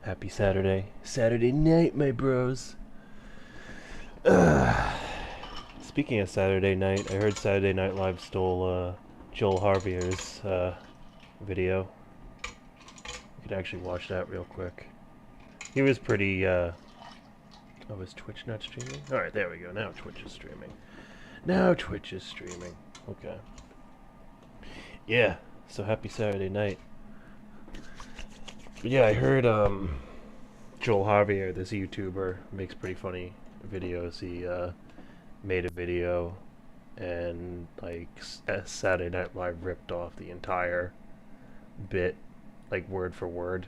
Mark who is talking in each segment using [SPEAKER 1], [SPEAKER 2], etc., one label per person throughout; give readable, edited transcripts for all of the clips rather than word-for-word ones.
[SPEAKER 1] Happy Saturday. Saturday night, my bros. Speaking of Saturday night, I heard Saturday Night Live stole Joel Harvier's video. You could actually watch that real quick. He was pretty, oh, is Twitch not streaming? Alright, there we go. Now Twitch is streaming. Now Twitch is streaming. Okay. Yeah, so happy Saturday night. But yeah, I heard Joel Harvier, this YouTuber, makes pretty funny videos. He made a video and like Saturday Night Live ripped off the entire bit, like word for word.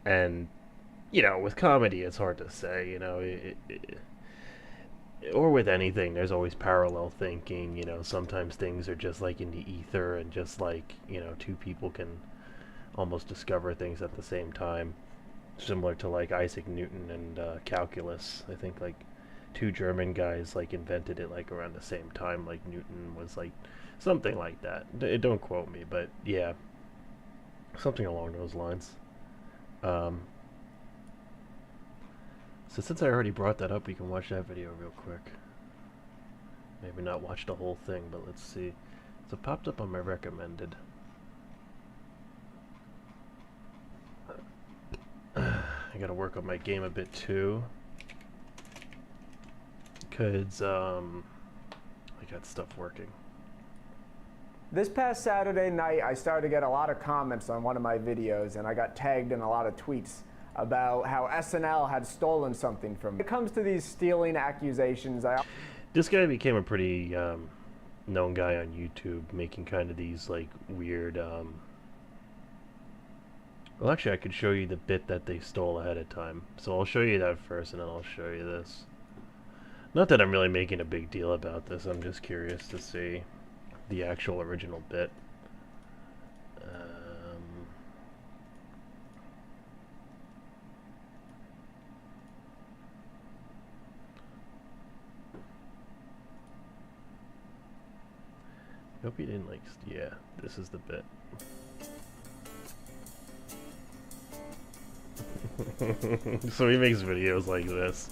[SPEAKER 1] And you know, with comedy, it's hard to say. You know, or with anything, there's always parallel thinking. You know, sometimes things are just like in the ether, and just like, you know, two people can almost discover things at the same time, similar to like Isaac Newton and calculus. I think like two German guys like invented it like around the same time. Like Newton was like something like that. Don't quote me, but yeah, something along those lines. So since I already brought that up, we can watch that video real quick. Maybe not watch the whole thing, but let's see. So it popped up on my recommended. I gotta work on my game a bit too, because I got stuff working.
[SPEAKER 2] This past Saturday night, I started to get a lot of comments on one of my videos, and I got tagged in a lot of tweets about how SNL had stolen something from me. When it comes to these stealing accusations,
[SPEAKER 1] This guy became a pretty known guy on YouTube, making kind of these like weird. Well, actually, I could show you the bit that they stole ahead of time. So I'll show you that first, and then I'll show you this. Not that I'm really making a big deal about this. I'm just curious to see the actual original bit. Hope you didn't like. Yeah, this is the bit. So he makes videos like this,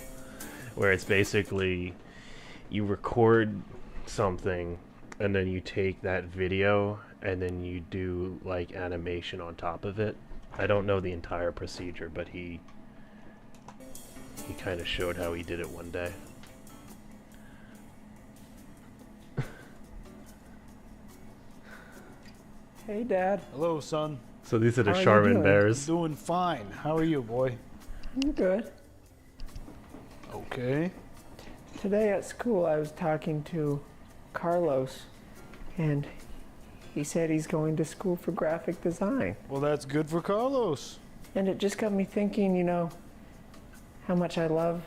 [SPEAKER 1] where it's basically you record something and then you take that video and then you do like animation on top of it. I don't know the entire procedure, but he kind of showed how he did it one day.
[SPEAKER 2] Hey, Dad.
[SPEAKER 3] Hello, son.
[SPEAKER 1] So these are the
[SPEAKER 2] How are you
[SPEAKER 1] Charmin
[SPEAKER 2] doing?
[SPEAKER 1] bears.
[SPEAKER 3] Doing fine. How are you, boy?
[SPEAKER 2] I'm good.
[SPEAKER 3] Okay.
[SPEAKER 2] Today at school, I was talking to Carlos, and he said he's going to school for graphic design.
[SPEAKER 3] Well, that's good for Carlos.
[SPEAKER 2] And it just got me thinking, you know, how much I love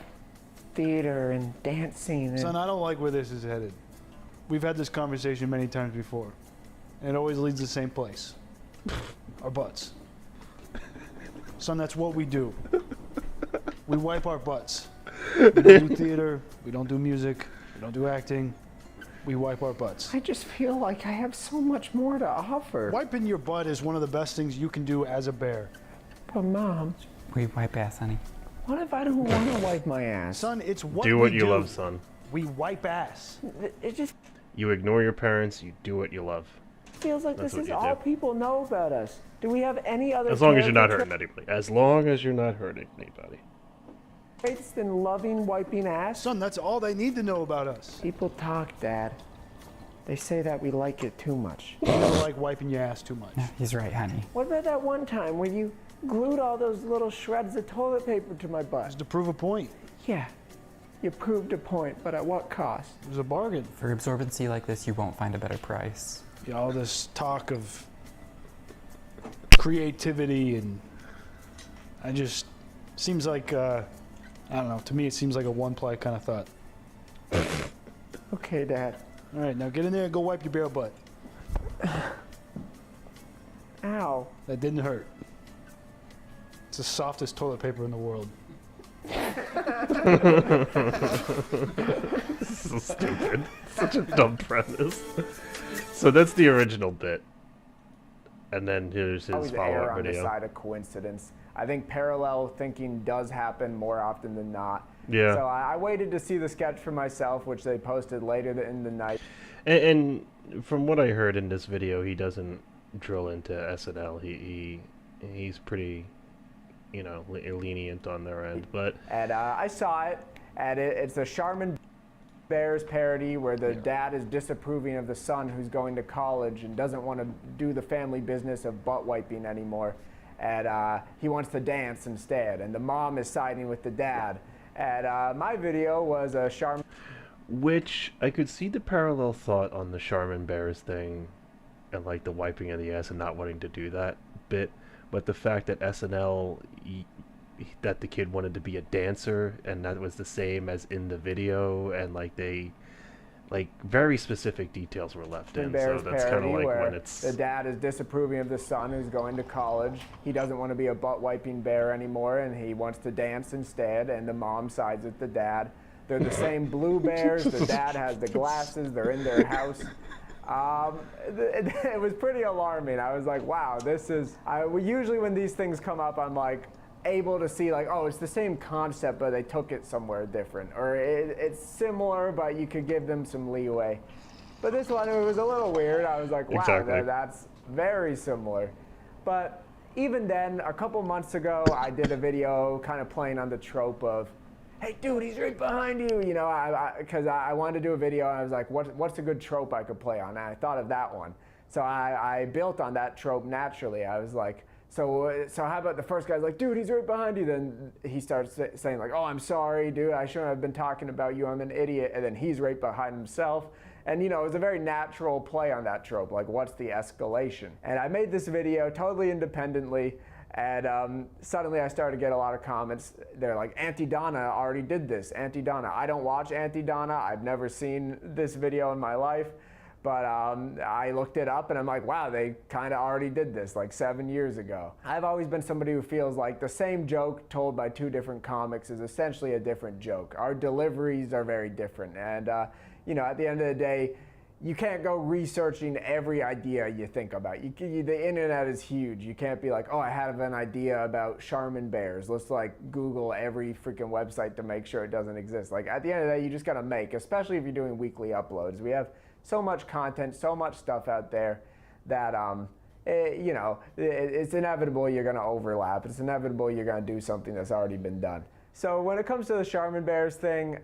[SPEAKER 2] theater and dancing. And
[SPEAKER 3] Son, I don't like where this is headed. We've had this conversation many times before, and it always leads to the same place. Our butts. Son, that's what we do. We wipe our butts. We don't do theater, we don't do music, we don't do acting. We wipe our butts.
[SPEAKER 2] I just feel like I have so much more to offer.
[SPEAKER 3] Wiping your butt is one of the best things you can do as a bear.
[SPEAKER 2] But Mom,
[SPEAKER 4] We wipe ass, honey.
[SPEAKER 2] what if I don't want to wipe my ass?
[SPEAKER 3] Son, it's what
[SPEAKER 1] Do what
[SPEAKER 3] we
[SPEAKER 1] you
[SPEAKER 3] do.
[SPEAKER 1] love, son.
[SPEAKER 3] We wipe ass.
[SPEAKER 2] It just
[SPEAKER 1] You ignore your parents, you do what you love.
[SPEAKER 2] feels like
[SPEAKER 1] That's
[SPEAKER 2] this
[SPEAKER 1] what
[SPEAKER 2] is
[SPEAKER 1] you
[SPEAKER 2] all
[SPEAKER 1] do.
[SPEAKER 2] people know about us. Do we have any other
[SPEAKER 1] As long as you're not
[SPEAKER 2] character
[SPEAKER 1] hurting anybody. As long as you're not hurting anybody.
[SPEAKER 2] traits than loving wiping ass?
[SPEAKER 3] Son, that's all they need to know about us.
[SPEAKER 2] People talk, Dad. They say that we like it too much.
[SPEAKER 3] You don't like wiping your ass too much.
[SPEAKER 4] Yeah, he's right, honey.
[SPEAKER 2] What about that one time when you glued all those little shreds of toilet paper to my butt?
[SPEAKER 3] Just to prove a point.
[SPEAKER 2] Yeah, you proved a point, but at what cost?
[SPEAKER 3] It was a bargain.
[SPEAKER 4] For absorbency like this, you won't find a better price.
[SPEAKER 3] You know, all this talk of creativity and seems like I don't know, to me it seems like a one-ply kind of thought.
[SPEAKER 2] Okay, Dad.
[SPEAKER 3] All right, now get in there and go wipe your bare butt.
[SPEAKER 2] Ow.
[SPEAKER 3] That didn't hurt. It's the softest toilet paper in the world.
[SPEAKER 1] So stupid. Such a dumb premise. So that's the original bit. And then here's his
[SPEAKER 2] Always err
[SPEAKER 1] follow-up
[SPEAKER 2] on the
[SPEAKER 1] video.
[SPEAKER 2] side of coincidence. I think parallel thinking does happen more often than not.
[SPEAKER 1] Yeah.
[SPEAKER 2] So I waited to see the sketch for myself, which they posted later in the night.
[SPEAKER 1] And from what I heard in this video, he doesn't drill into SNL. He's pretty, you know, lenient on their end. But
[SPEAKER 2] And I saw it, and it's a Charmin Bears parody where the dad is disapproving of the son who's going to college and doesn't want to do the family business of butt wiping anymore. And he wants to dance instead. And the mom is siding with the dad. And my video was a Charmin.
[SPEAKER 1] which I could see the parallel thought on the Charmin Bears thing, and like the wiping of the ass and not wanting to do that bit. But the fact that SNL, that the kid wanted to be a dancer, and that was the same as in the video, and like they, like very specific details were left in.
[SPEAKER 2] Bears
[SPEAKER 1] So that's kind of
[SPEAKER 2] parody
[SPEAKER 1] like
[SPEAKER 2] where
[SPEAKER 1] when it's
[SPEAKER 2] the dad is disapproving of the son who's going to college. He doesn't want to be a butt wiping bear anymore, and he wants to dance instead. And the mom sides with the dad. They're the same blue bears. The dad has the glasses. They're in their house. It was pretty alarming. I was like, wow, this is. Usually when these things come up, I'm like able to see like, oh, it's the same concept, but they took it somewhere different, or it's similar, but you could give them some leeway. But this one, it was a little weird. I was like, wow,
[SPEAKER 1] Exactly.
[SPEAKER 2] that's very similar. But even then, a couple months ago, I did a video kind of playing on the trope of, hey, dude, he's right behind you. You know, because I wanted to do a video, and I was like, what's a good trope I could play on? And I thought of that one. So I built on that trope naturally. I was like, so how about the first guy's like, dude, he's right behind you. Then he starts saying like, oh, I'm sorry, dude. I shouldn't have been talking about you. I'm an idiot. And then he's right behind himself. And, you know, it was a very natural play on that trope. Like, what's the escalation? And I made this video totally independently. And suddenly I started to get a lot of comments. They're like, Auntie Donna already did this. Auntie Donna. I don't watch Auntie Donna. I've never seen this video in my life. But I looked it up and I'm like, wow, they kind of already did this like 7 years ago. I've always been somebody who feels like the same joke told by two different comics is essentially a different joke. Our deliveries are very different. And, you know, at the end of the day, you can't go researching every idea you think about. The internet is huge. You can't be like, oh, I have an idea about Charmin Bears. Let's like Google every freaking website to make sure it doesn't exist. Like at the end of the day, you just gotta make, especially if you're doing weekly uploads. We have so much content, so much stuff out there that, you know, it's inevitable you're gonna overlap. It's inevitable you're gonna do something that's already been done. So when it comes to the Charmin Bears thing,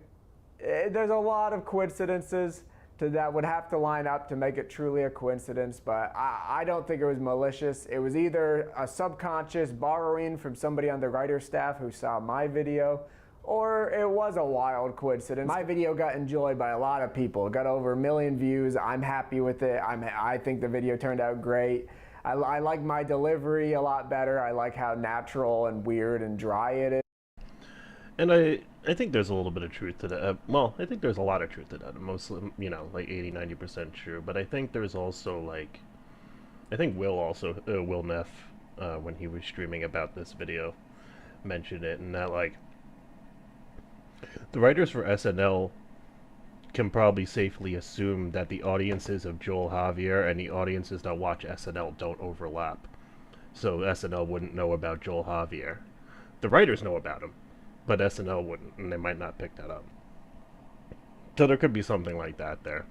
[SPEAKER 2] there's a lot of coincidences that would have to line up to make it truly a coincidence, but I don't think it was malicious. It was either a subconscious borrowing from somebody on the writer's staff who saw my video, or it was a wild coincidence. My video got enjoyed by a lot of people. It got over 1 million views. I'm happy with it. I think the video turned out great. I like my delivery a lot better. I like how natural and weird and dry it is.
[SPEAKER 1] And I think there's a little bit of truth to that. Well, I think there's a lot of truth to that. Mostly, you know, like 80-90% true. But I think there's also like, I think Will Neff, when he was streaming about this video, mentioned it, and that like, the writers for SNL can probably safely assume that the audiences of Joel Javier and the audiences that watch SNL don't overlap. So SNL wouldn't know about Joel Javier. The writers know about him, but SNL wouldn't, and they might not pick that up. So there could be something like that there.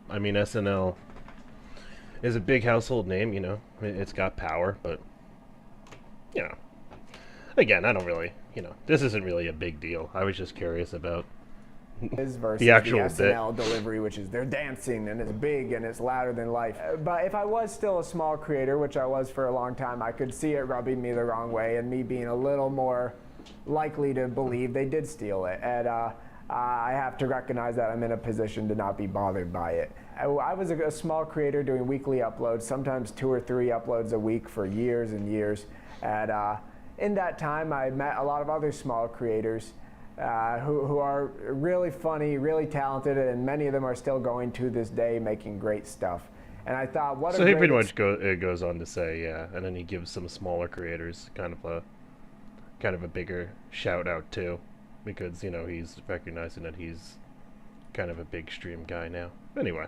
[SPEAKER 1] I mean, SNL is a big household name, you know. It's got power, but, you know. Again, I don't really, you know, this isn't really a big deal. I was just curious about
[SPEAKER 2] versus
[SPEAKER 1] the actual
[SPEAKER 2] SNL delivery, which is they're dancing and it's big and it's louder than life. But if I was still a small creator, which I was for a long time, I could see it rubbing me the wrong way and me being a little more likely to believe they did steal it. And I have to recognize that I'm in a position to not be bothered by it. I was a small creator doing weekly uploads, sometimes 2 or 3 uploads a week for years and years. And in that time, I met a lot of other small creators who are really funny, really talented, and many of them are still going to this day making great stuff. And I thought, what a
[SPEAKER 1] So
[SPEAKER 2] great
[SPEAKER 1] he pretty much goes on to say, yeah, and then he gives some smaller creators kind of a bigger shout out too, because, you know, he's recognizing that he's kind of a big stream guy now. Anyway.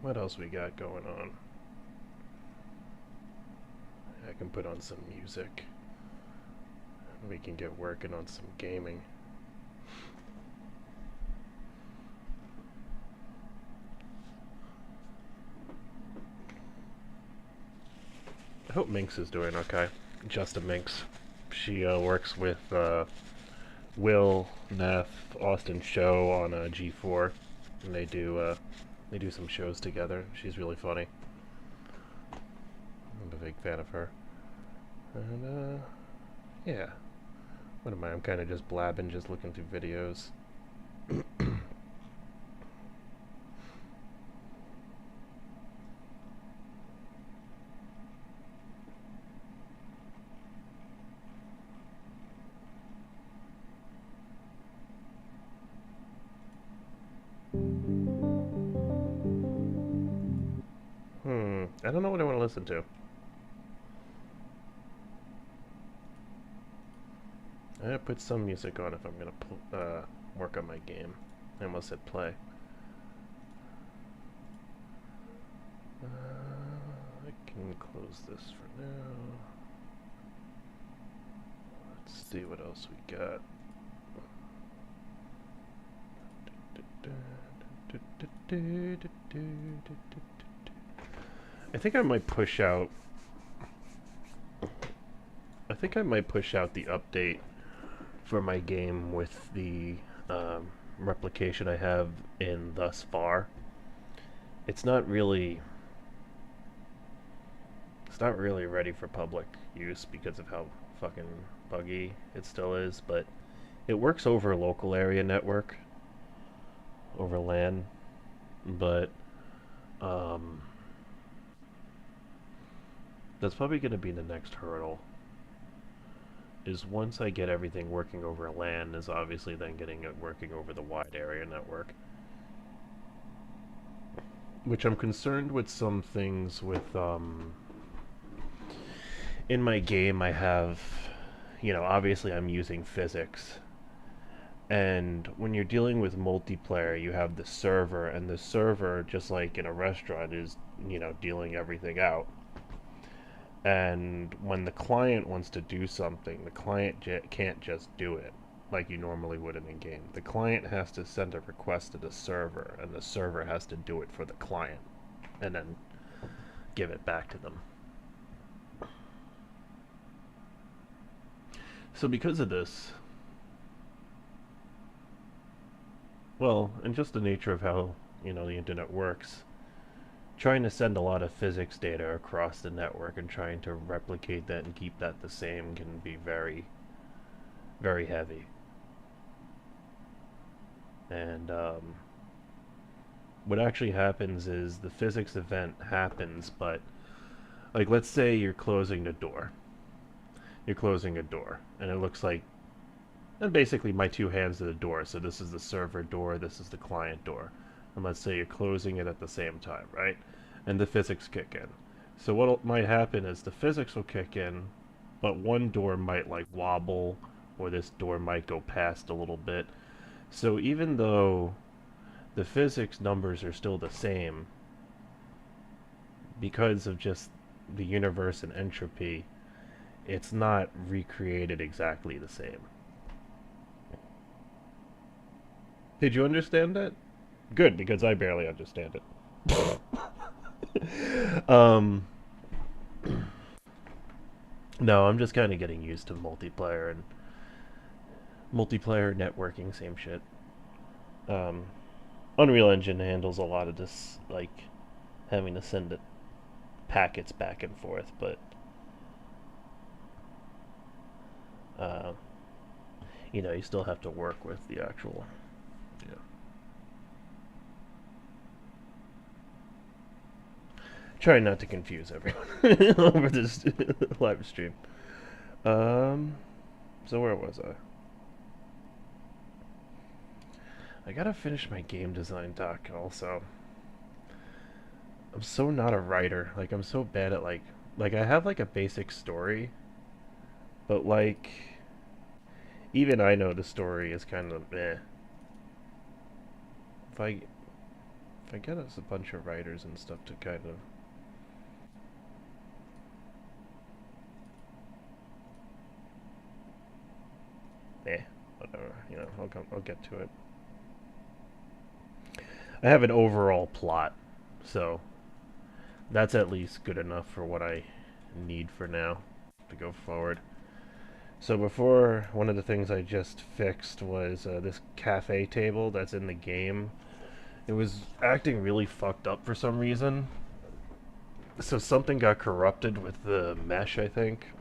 [SPEAKER 1] What else we got going on? I can put on some music. We can get working on some gaming. I hope Minx is doing okay. Justin Minx. She works with Will, Neff, Austin Show on G4, and they do some shows together. She's really funny. I'm a big fan of her. And yeah. What am I? I'm kind of just blabbing, just looking through videos. I don't know what I want to listen to. I'm gonna put some music on if I'm gonna work on my game. I almost said play. I can close this for now. Let's see what else we got. I think I might push out. I think I might push out the update for my game with the replication I have in thus far. It's not really ready for public use because of how fucking buggy it still is, but it works over a local area network, over LAN, but that's probably going to be the next hurdle. Is once I get everything working over LAN, is obviously then getting it working over the wide area network. Which I'm concerned with some things with, in my game I have, you know, obviously I'm using physics. And when you're dealing with multiplayer, you have the server, and the server, just like in a restaurant, is, you know, dealing everything out. And when the client wants to do something, the client can't just do it like you normally would in a game. The client has to send a request to the server, and the server has to do it for the client, and then give it back to them. So because of this, well, and just the nature of how, you know, the internet works, trying to send a lot of physics data across the network and trying to replicate that and keep that the same can be very, very heavy. And what actually happens is the physics event happens, but like let's say you're closing the door. You're closing a door, and it looks like, and basically my two hands to the door, so this is the server door, this is the client door. And let's say you're closing it at the same time, right? And the physics kick in. So what might happen is the physics will kick in, but one door might like wobble, or this door might go past a little bit. So even though the physics numbers are still the same, because of just the universe and entropy, it's not recreated exactly the same. Did you understand that? Good, because I barely understand it. No, I'm just kind of getting used to multiplayer and multiplayer networking, same shit. Unreal Engine handles a lot of this, like having to send it packets back and forth, but you know, you still have to work with the actual, yeah. Trying not to confuse everyone over this live stream. So where was I? I gotta finish my game design doc also. I'm so not a writer. Like, I'm so bad at, like I have, like, a basic story. But, like, even I know the story is kind of meh. If I get us a bunch of writers and stuff to kind of... whatever, you know, I'll get to it. I have an overall plot, so that's at least good enough for what I need for now to go forward. So before, one of the things I just fixed was this cafe table that's in the game. It was acting really fucked up for some reason. So something got corrupted with the mesh, I think.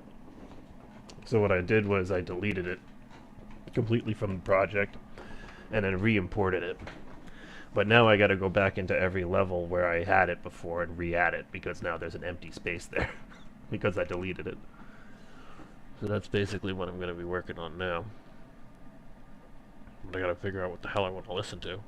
[SPEAKER 1] So what I did was I deleted it completely from the project and then re-imported it. But now I gotta go back into every level where I had it before and re-add it, because now there's an empty space there because I deleted it. So that's basically what I'm gonna be working on now. But I gotta figure out what the hell I want to listen to.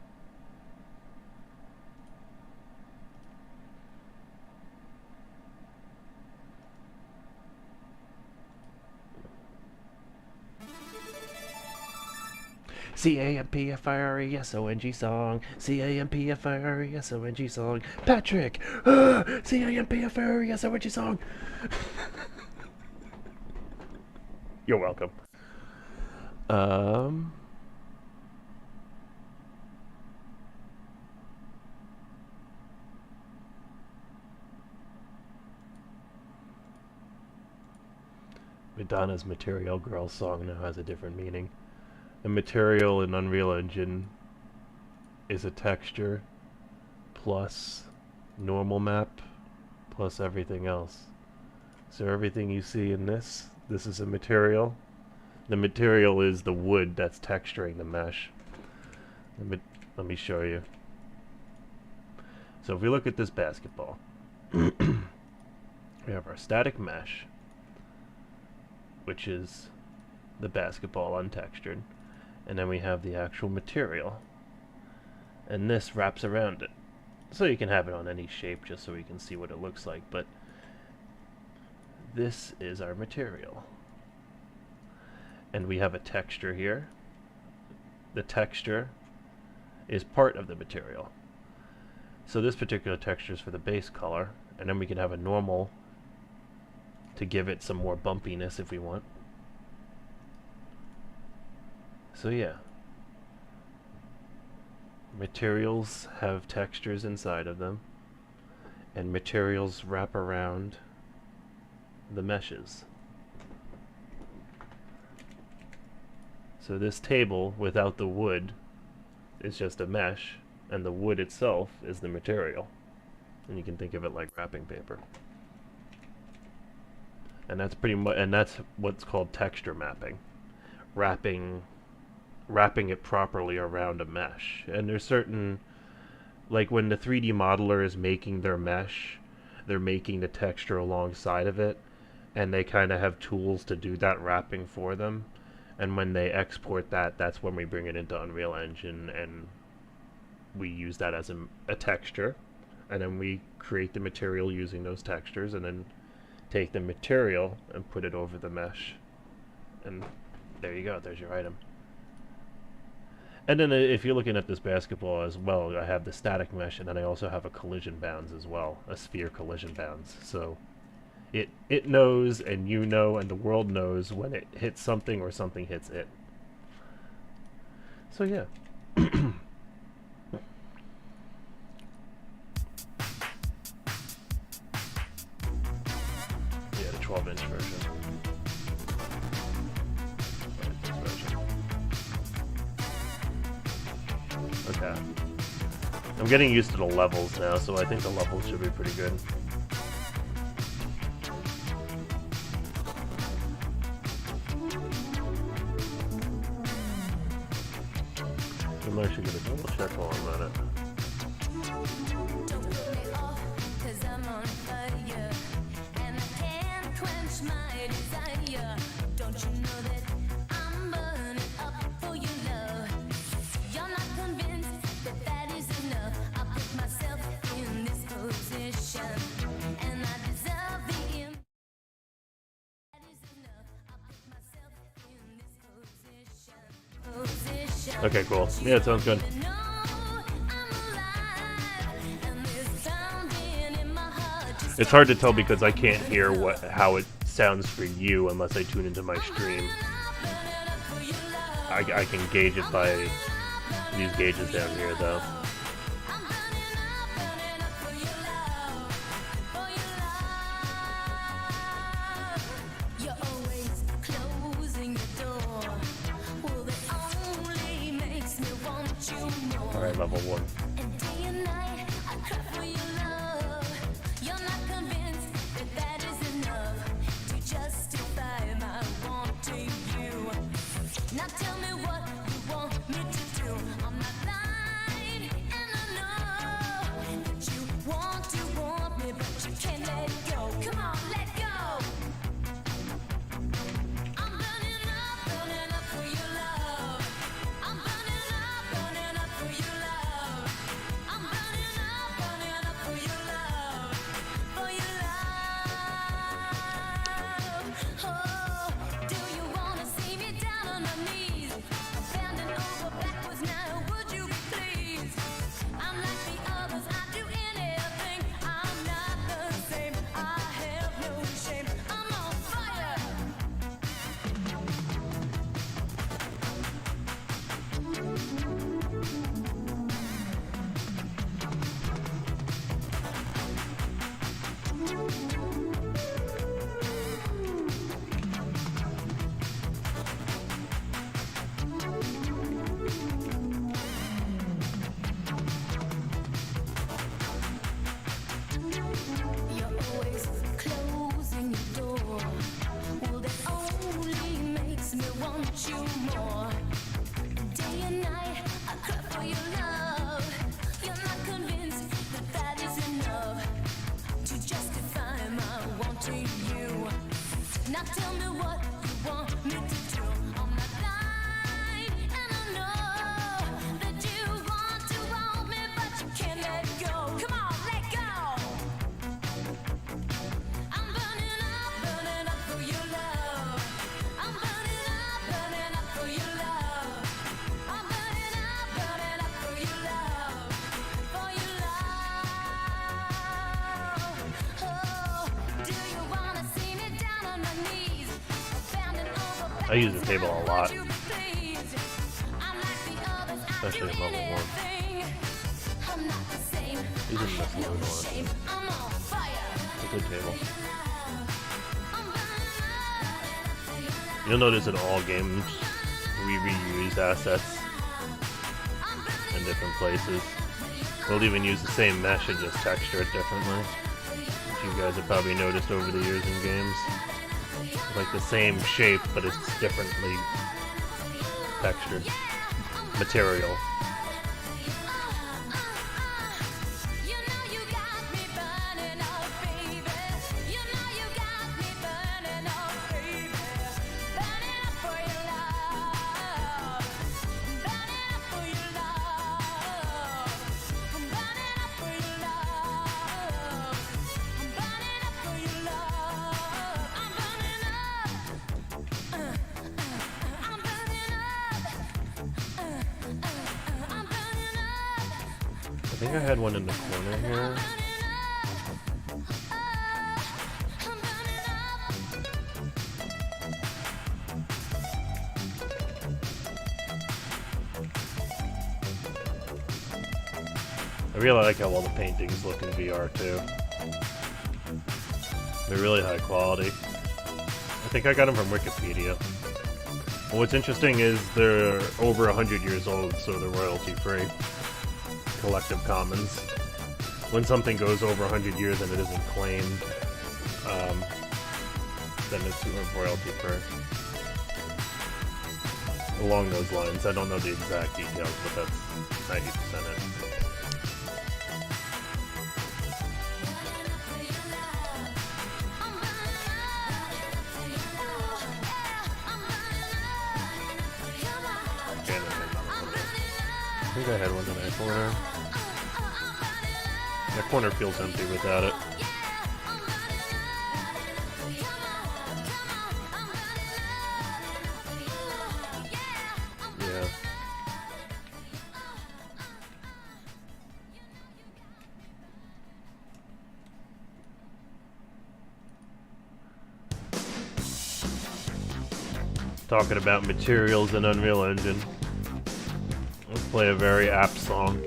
[SPEAKER 1] CAMPFIRESONG song. CAMPFIRESONG song. Patrick! CAMPFIRESONG song. You're welcome. Madonna's Material Girl song now has a different meaning. The material in Unreal Engine is a texture plus normal map plus everything else. So everything you see in this is a material. The material is the wood that's texturing the mesh. Let me show you. So if we look at this basketball, we have our static mesh, which is the basketball untextured. And then we have the actual material, and this wraps around it. So you can have it on any shape just so we can see what it looks like, but this is our material. And we have a texture here. The texture is part of the material. So this particular texture is for the base color, and then we can have a normal to give it some more bumpiness if we want. So yeah, materials have textures inside of them, and materials wrap around the meshes. So this table without the wood is just a mesh, and the wood itself is the material. And you can think of it like wrapping paper. And that's pretty much, and that's what's called texture mapping. Wrapping it properly around a mesh. And there's certain, like when the 3D modeler is making their mesh, they're making the texture alongside of it, and they kind of have tools to do that wrapping for them. And when they export that, that's when we bring it into Unreal Engine, and we use that as a texture, and then we create the material using those textures, and then take the material and put it over the mesh. And there you go, there's your item. And then if you're looking at this basketball as well, I have the static mesh, and then I also have a collision bounds as well, a sphere collision bounds. So it knows, and you know, and the world knows when it hits something or something hits it. So yeah. Yeah, the 12-inch version. Okay. I'm getting used to the levels now, so I think the levels should be pretty good. I'm actually going to double check while I'm at it. Okay, cool. Yeah, it sounds good. It's hard to tell because I can't hear how it sounds for you unless I tune into my stream. I can gauge it by these gauges down here, though. Alright, level 1.
[SPEAKER 5] Now tell me what you want me to do. I'm not lying, and I know that you want me, but you can't let go. Come on, let go. I'm burning up for your love. I'm burning up for your love. I'm burning up for your love, for your love. Oh, do you wanna see me down on my knees, bending over backwards now? Would you please? I'm like the others, I do anything. I'm not the same. I have no shame. I'm on fire. You're always closing your door. Well, that only makes me want you more. Day and night, I cry for your love. You're not convinced that that is enough to justify my wanting you. Now tell me what you want me to do. I'm not lying, and I know that you want me, but you can't let go. Come on, let go. I'm burning up for your love. I'm burning up for your love. I'm burning up for your love, for your love. Oh, do you wanna see me down on my knees, bending over
[SPEAKER 1] I use the table a lot,
[SPEAKER 5] you please? I'm like the others, I do
[SPEAKER 1] especially in level 1.
[SPEAKER 5] anything. I'm not the same.
[SPEAKER 1] Using
[SPEAKER 5] I
[SPEAKER 1] this
[SPEAKER 5] have
[SPEAKER 1] one
[SPEAKER 5] no
[SPEAKER 1] a lot.
[SPEAKER 5] shame. I'm on fire.
[SPEAKER 1] It's a good table.
[SPEAKER 5] I'm burning
[SPEAKER 1] You'll notice in all games we reuse assets in different places. We'll even use the same mesh and just texture it differently, which you guys have probably noticed over the years in games. Like the same shape, but it's differently textured. Material.
[SPEAKER 5] You know you got me burning up, baby. You know you got me burning up, baby. Burning up for your love. Burning up for your love. I'm burning up for your love. I'm burning up for your love. I'm burning up. I'm burning up. I'm burning up.
[SPEAKER 1] I think I had one in the corner here. I really like how all the paintings look in VR too. They're really high quality. I think I got them from Wikipedia. And what's interesting is they're over 100 years old, so they're royalty free. Collective Commons. When something goes over 100 years and it isn't claimed, then it's royalty free. Along those lines, I don't know the exact details, but that's 90% it. I think I had one in that corner. That corner feels empty without it. Yeah. talking about materials in Unreal Engine. Let's play a very apt song.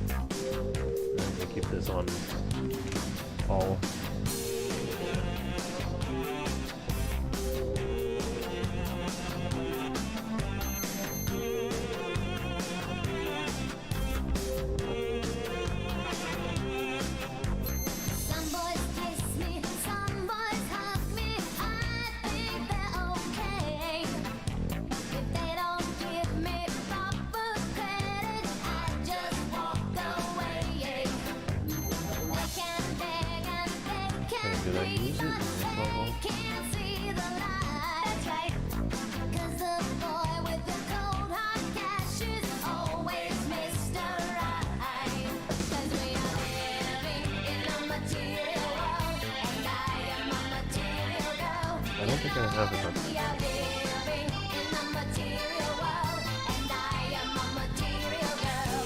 [SPEAKER 1] I'm gonna keep this on all.
[SPEAKER 5] Some boys kiss me, some boys hug me. I think they're okay. If they don't give me proper credit, I just walk away. They can beg and they can
[SPEAKER 1] Did I
[SPEAKER 5] plead,
[SPEAKER 1] use it?
[SPEAKER 5] but they can't see the light. That's right. 'Cause the boy with the cold hard cash is always Mr. Right. 'Cause we are living in a material world, and I am a material girl.
[SPEAKER 1] I don't think I have it on.
[SPEAKER 5] We are living in a material world, and I am a material girl.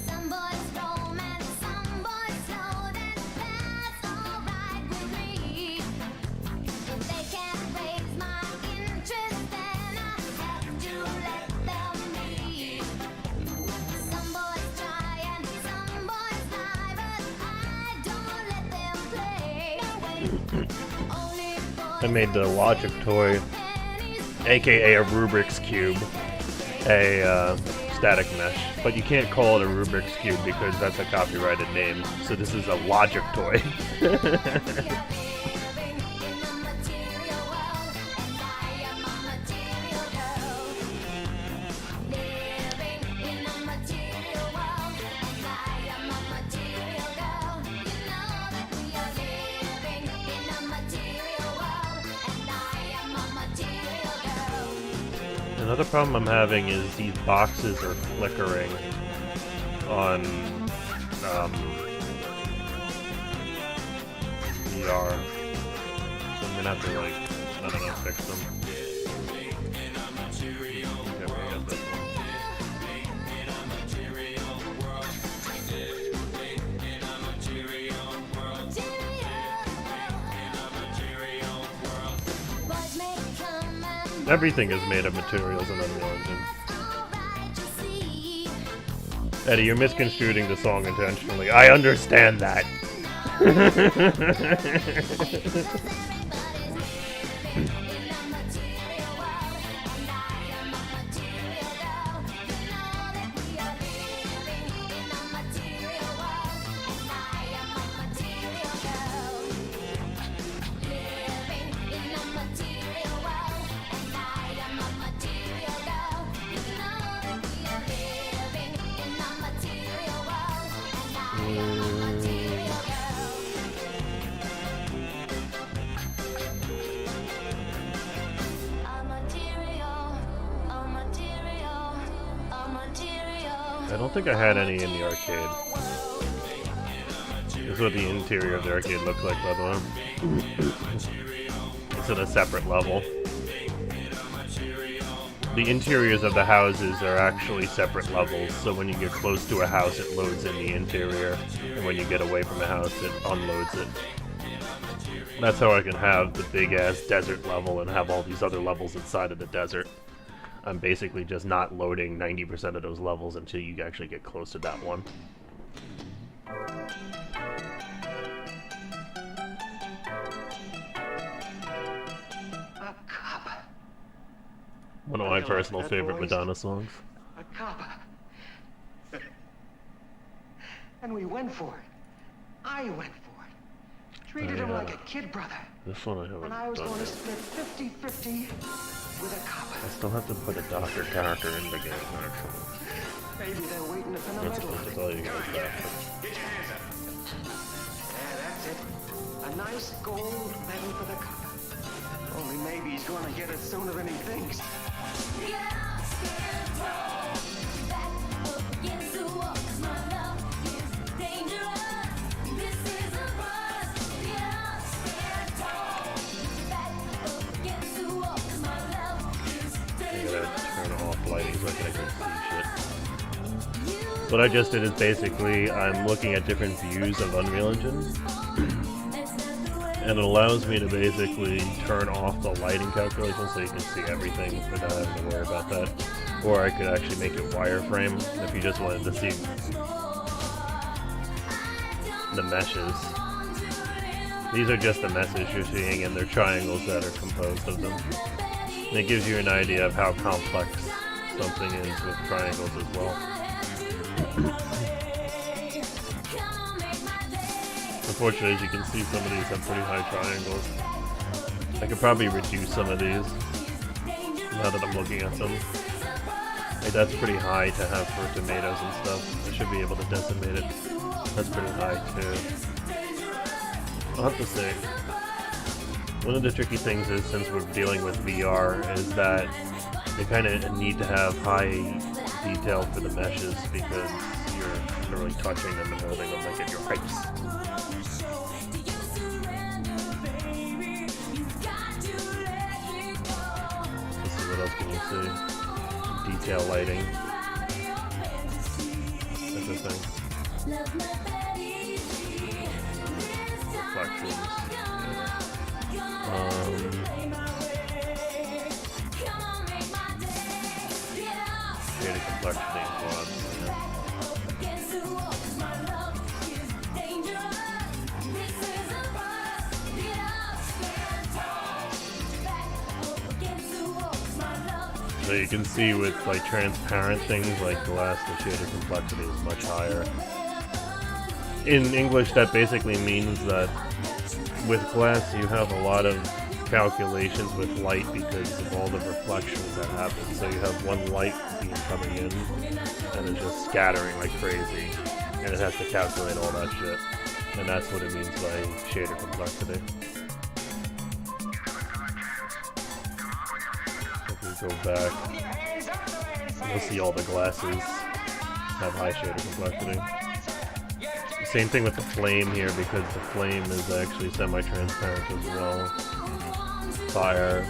[SPEAKER 5] Some boys romance, some boys slow, that's alright with me. If they can't raise my interest, then I have to let them be. Some boys try and some boys lie, but I don't let them play. Only boys
[SPEAKER 1] I made the Logic toy,
[SPEAKER 5] pennies.
[SPEAKER 1] aka a Rubik's Cube, a static mesh. But you can't call it a Rubik's Cube because that's a copyrighted name. So this is a Logic toy.
[SPEAKER 5] We are living in a material world, and I am a material girl. Living in a material world, and I am a material girl. You know that we are living in a material world, and I am a material girl.
[SPEAKER 1] Another problem I'm having is these boxes are flickering on VR. So I'm gonna have to, like, I don't know, fix them. Okay, we got this one.
[SPEAKER 5] Boys may come and
[SPEAKER 1] Everything is made of materials in Unreal Engine.
[SPEAKER 5] alright to see.
[SPEAKER 1] Eddie, you're misconstruing the song intentionally. I understand that. I don't think I had any in the arcade. This is what the interior of the arcade looks like, by the way. It's in a separate level. The interiors of the houses are actually separate levels, so when you get close to a house, it loads in the interior, and when you get away from a house, it unloads it. That's how I can have the big-ass desert level and have all these other levels inside of the desert. I'm basically just not loading 90% of those levels until you actually get close to that one.
[SPEAKER 6] A cop.
[SPEAKER 1] One of my personal favorite Madonna songs.
[SPEAKER 6] A cop. And we went for it. I went for it. Treated him like a kid brother.
[SPEAKER 1] This one I haven't
[SPEAKER 6] And I was
[SPEAKER 1] done
[SPEAKER 6] going to
[SPEAKER 1] yet.
[SPEAKER 6] split 50-50 with a cop.
[SPEAKER 1] I still have to put a doctor character in the game, actually.
[SPEAKER 6] Maybe they're waiting to pin a
[SPEAKER 1] I'm not
[SPEAKER 6] medal
[SPEAKER 1] supposed
[SPEAKER 6] on
[SPEAKER 1] to
[SPEAKER 6] it.
[SPEAKER 1] tell you guys that.
[SPEAKER 6] Yeah, that's it. A nice gold medal for the cop. Only maybe he's going to get it sooner than he thinks.
[SPEAKER 1] I gotta turn off lighting so I can actually see shit. What I just did is basically I'm looking at different views of Unreal Engine, and it allows me to basically turn off the lighting calculation so you can see everything without having to worry about that. Or I could actually make it wireframe if you just wanted to see the meshes. These are just the meshes you're seeing, and they're triangles that are composed of them. And it gives you an idea of how complex something is with triangles as well. Unfortunately, as you can see, some of these have pretty high triangles. I could probably reduce some of these now that I'm looking at them. Like, that's pretty high to have for tomatoes and stuff. I should be able to decimate it. That's pretty high too. I'll have to say, one of the tricky things is, since we're dealing with VR, is that you kind of need to have high detail for the meshes because you're literally touching them and holding them like at your heights. Let's see, what else can you see? Detail lighting. Everything. Reflections. Shaded complexity and quads. So you can see with like transparent things like glass, the shaded complexity is much higher. In English, that basically means that with glass you have a lot of calculations with light because of all the reflections that happen. So you have one light beam coming in and it's just scattering like crazy, and it has to calculate all that shit. And that's what it means by shaded complexity. If we go back, you'll see all the glasses have high shaded complexity. Same thing with the flame here, because the flame is actually semi-transparent as well. Fire,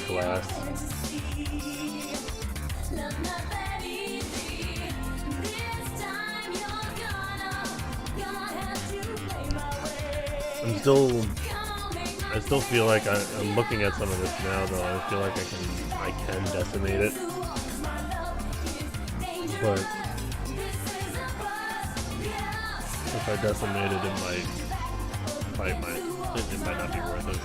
[SPEAKER 1] glass. I still feel like I'm looking at some of this now, though. I feel like I can decimate it, but if I decimate it, it might not be worth it.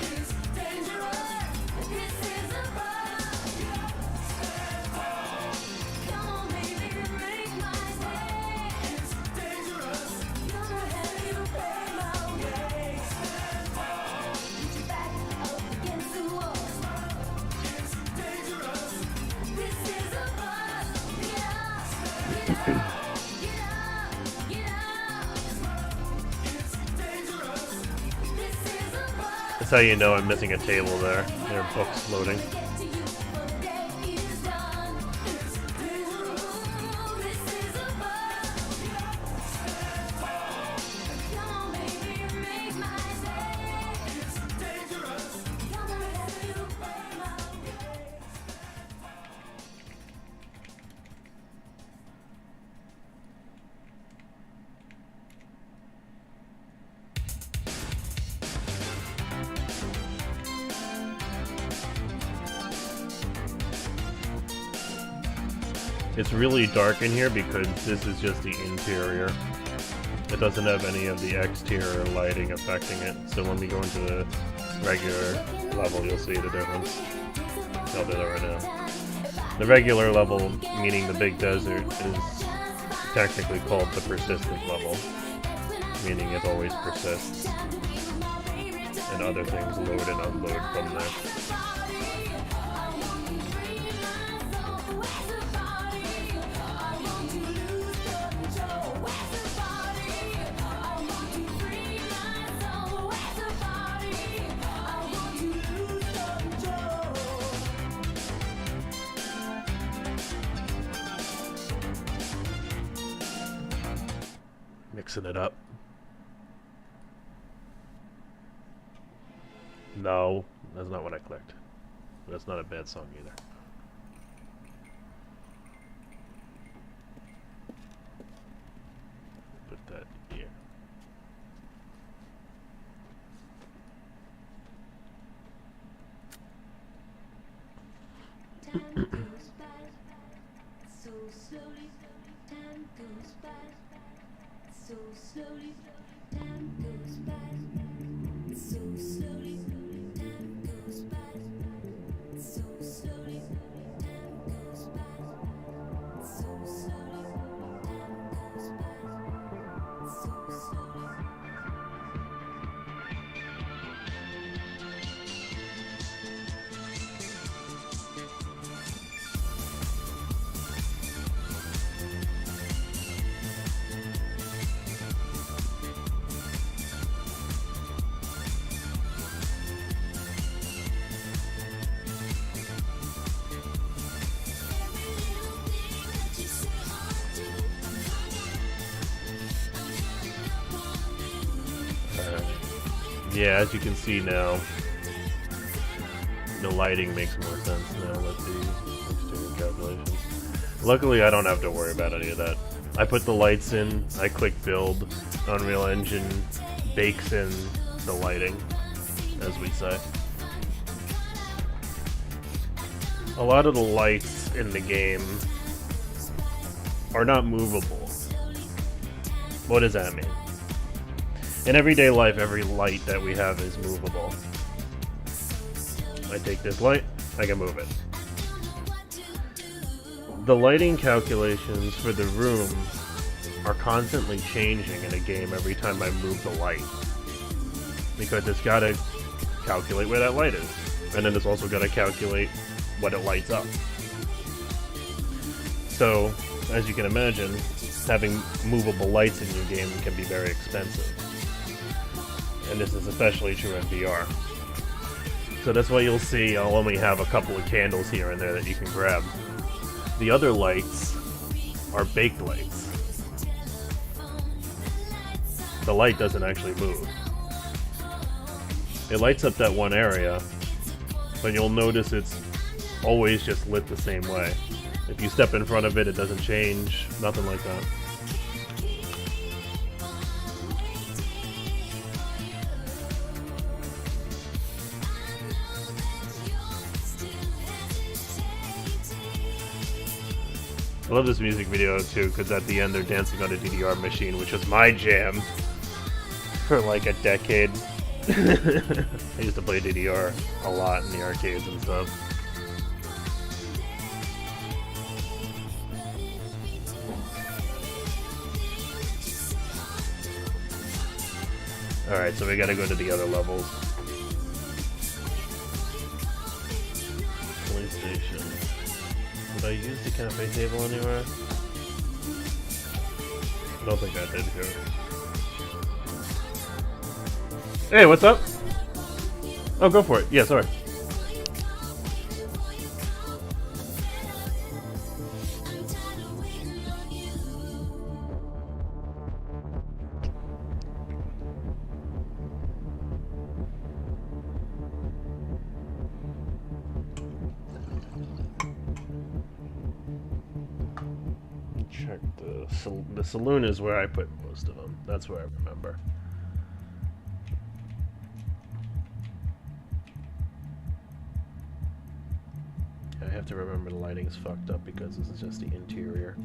[SPEAKER 1] That's how you know I'm missing a table there. There are books loading. It's really dark in here because this is just the interior. It doesn't have any of the exterior lighting affecting it. So when we go into the regular level, you'll see the difference. I'll do that right now. The regular level, meaning the big desert, is technically called the persistent level, meaning it always persists. And other things load and unload from there. Mixing it up. No, that's not what I clicked. That's not a bad song either. Yeah, as you can see now, the lighting makes more sense now with the exterior calculations. Luckily, I don't have to worry about any of that. I put the lights in, I click build, Unreal Engine bakes in the lighting, as we say. A lot of the lights in the game are not movable. What does that mean? In everyday life, every light that we have is movable. I take this light, I can move it. The lighting calculations for the room are constantly changing in a game every time I move the light. Because it's gotta calculate where that light is. And then it's also gotta calculate what it lights up. So, as you can imagine, having movable lights in your game can be very expensive. And this is especially true in VR. So that's why you'll see I'll only have a couple of candles here and there that you can grab. The other lights are baked lights. The light doesn't actually move. It lights up that one area, but you'll notice it's always just lit the same way. If you step in front of it, it doesn't change, nothing like that. I love this music video too, because at the end they're dancing on a DDR machine, which was my jam for like a decade. I used to play DDR a lot in the arcades and stuff. Alright, so we gotta go to the other levels. PlayStation. Did I use the cafe table anywhere? I don't think I did here. Hey, what's up? Oh, go for it. Yeah, sorry. Check the saloon is where I put most of them. That's where I remember. I have to remember the lighting's fucked up because this is just the interior.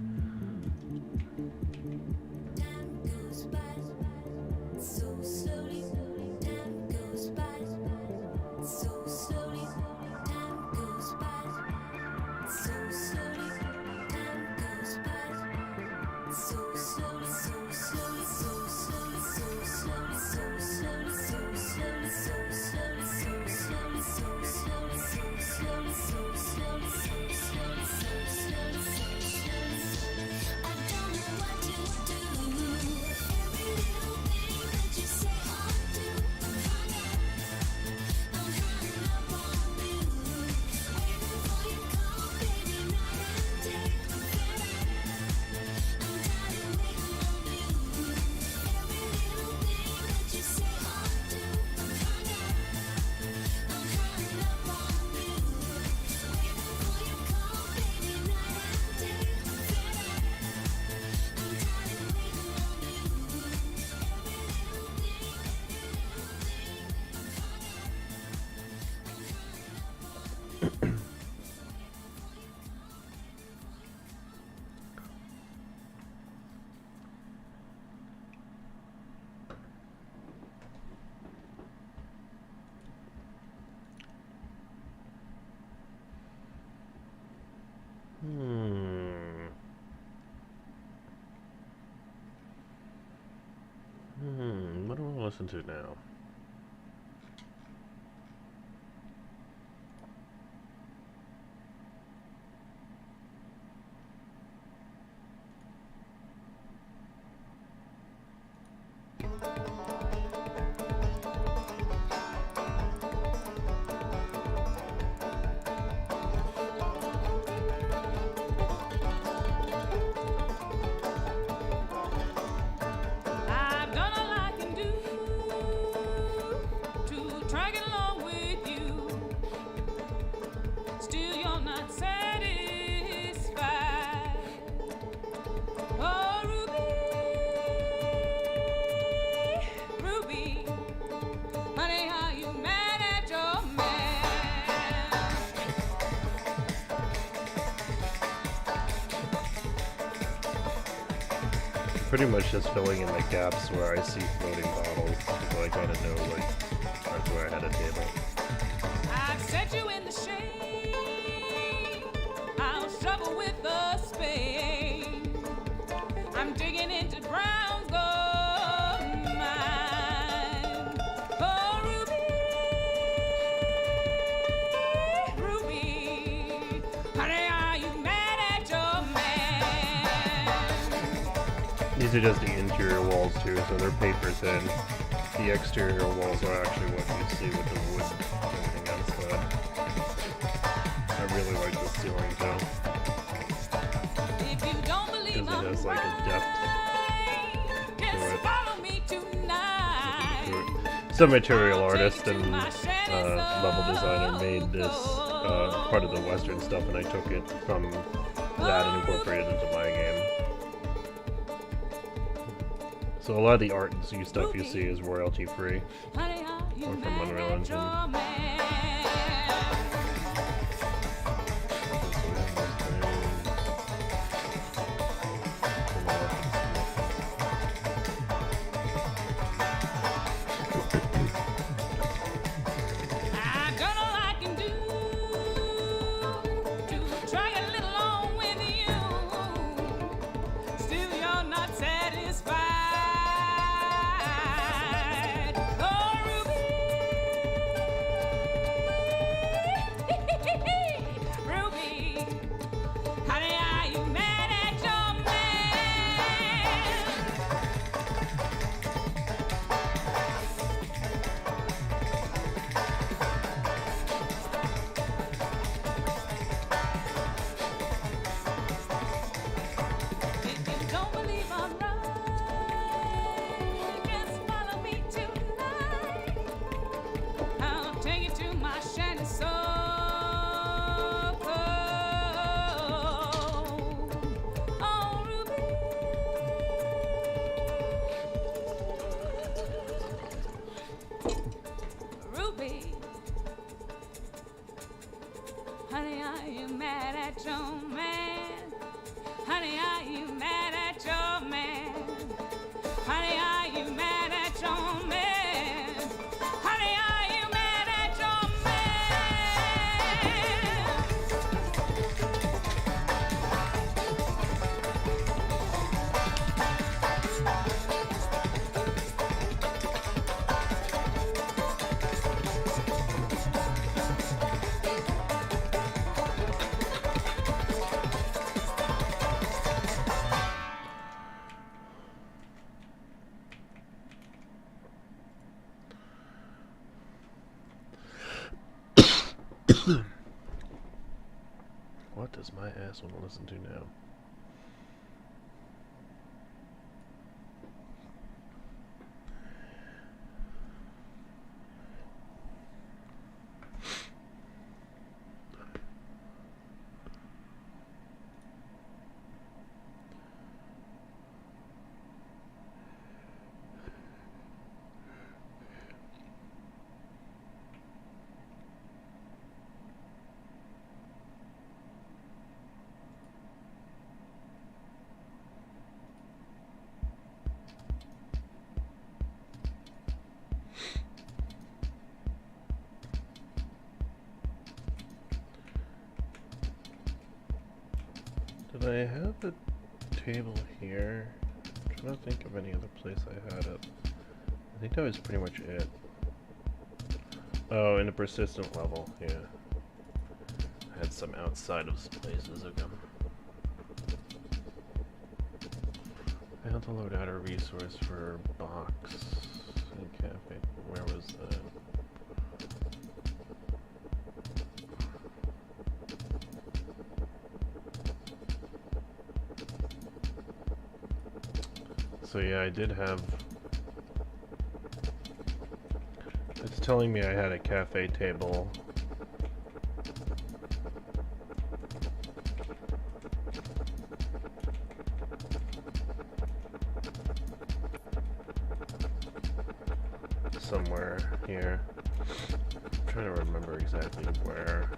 [SPEAKER 1] listen to now?
[SPEAKER 5] I've done all I can do to drag it along with you. Still, you're not satisfied. Oh, Ruby, Ruby, honey, are you mad at your man?
[SPEAKER 1] Pretty much just filling in the gaps where I see floating bottles, so I kind of know like that's where I had a table.
[SPEAKER 5] I've set you in the shade. I'll shovel with a spade. I'm digging into Brown's gold mine. Oh, Ruby, Ruby, honey, are you mad at your man?
[SPEAKER 1] These are just the interior walls too, so they're paper thin. The exterior walls are actually what you see with the wood and everything outside. I really like the ceiling too,
[SPEAKER 5] If you don't believe
[SPEAKER 1] because it
[SPEAKER 5] I'm
[SPEAKER 1] has like a depth
[SPEAKER 5] right, just
[SPEAKER 1] it.
[SPEAKER 5] follow me tonight.
[SPEAKER 1] to it. Some material artist and level designer made this part of the Western stuff, and I took it from that and incorporated it into my game. So a lot of the art and stuff you see is royalty free.
[SPEAKER 5] Honey, are you
[SPEAKER 1] Or from
[SPEAKER 5] mad
[SPEAKER 1] Unreal
[SPEAKER 5] at
[SPEAKER 1] Engine.
[SPEAKER 5] your man? I've done all I can do to drag a little on with you. Still, you're not satisfied. Oh, Ruby, Ruby, honey, are you mad at your man? If you don't believe I'm right, just follow me tonight. I'll take you to my shanty so cold. Oh, Ruby, Ruby, honey, are you mad at your man? Honey, are you mad at your man? Honey, are you mad at your man? Honey, are you mad at your man?
[SPEAKER 1] What does my ass want to listen to now? Did I have a table here? I'm trying to think of any other place I had it. think that was pretty much it. Oh, and a persistent level, yeah. I had some outside of places again. Failed to load out a resource for box and cafe. Where was that? So yeah, I did have... It's telling me I had a cafe table. Somewhere here. I'm trying to remember exactly where.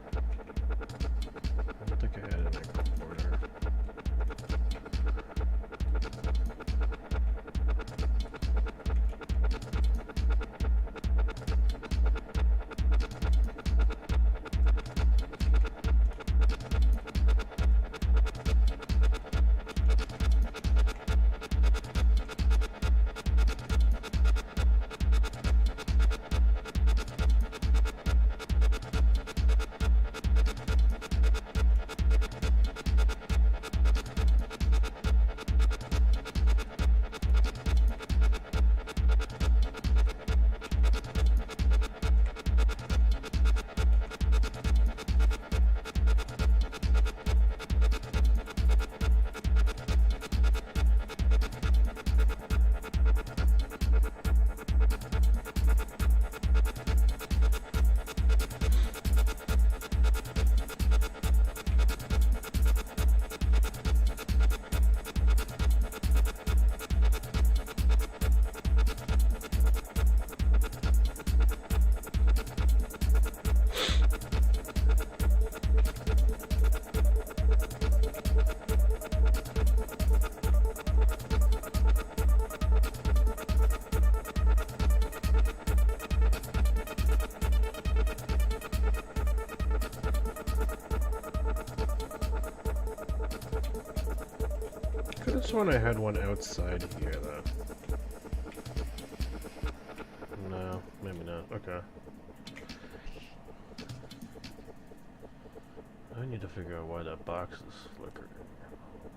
[SPEAKER 1] I don't think I had it in a corner. Could have sworn I had one outside here, though. No, maybe not. Okay. I need to figure out why that box is flickering.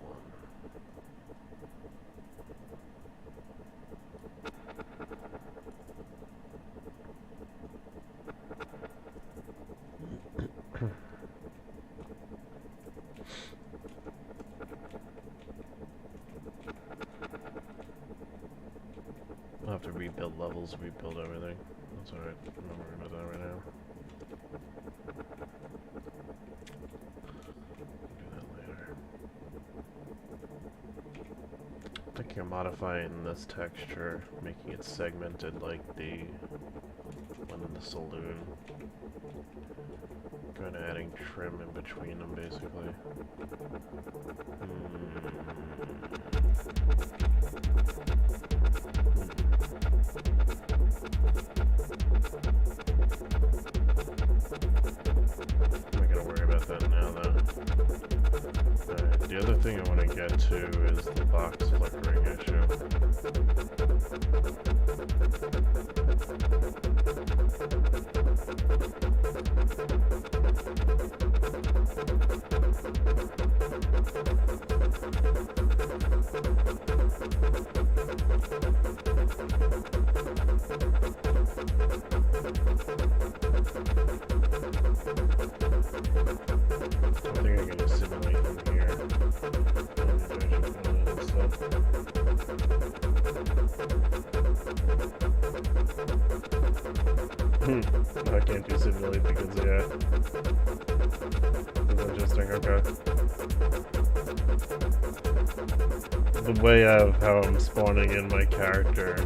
[SPEAKER 1] Hold on. I'll have to rebuild levels, rebuild everything. That's alright. I'm not worried about that right now. Do that later. I think you're modifying this texture, making it segmented like the one in the saloon. Kind of adding trim in between them, basically. I'm not gonna worry about that now, though. Alright, the other thing I want to get to is the box flickering issue. I think I can simulate from here. I can't do simulate because, yeah. That's interesting, okay. The way of how I'm spawning in my character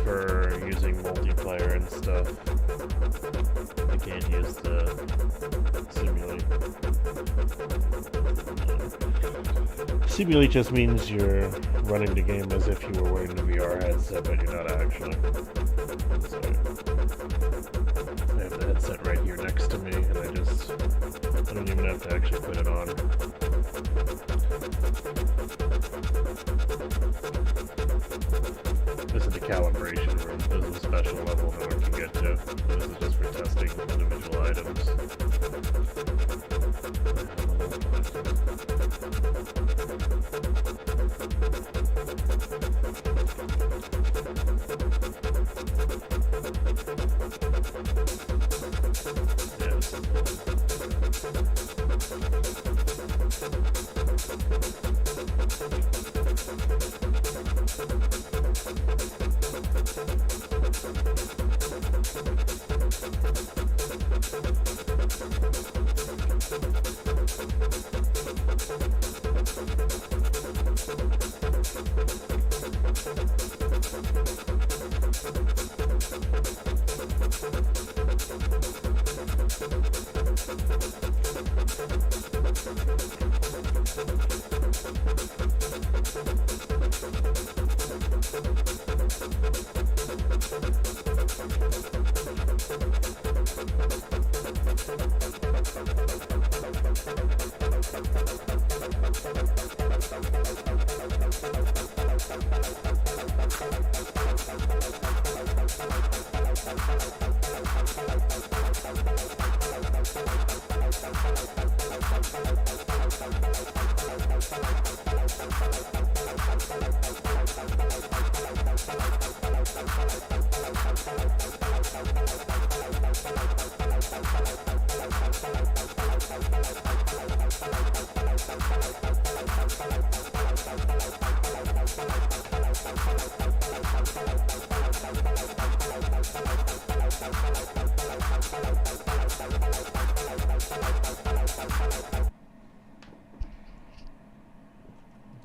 [SPEAKER 1] for using multiplayer and stuff, I can't use the simulate. Simulate just means you're running the game as if you were wearing a VR headset, but you're not actually. So, I have the headset right here next to me, and I don't even have to actually put it on. This is the calibration room.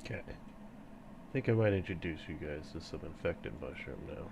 [SPEAKER 1] Okay. I think I might introduce you guys to some infected mushroom now.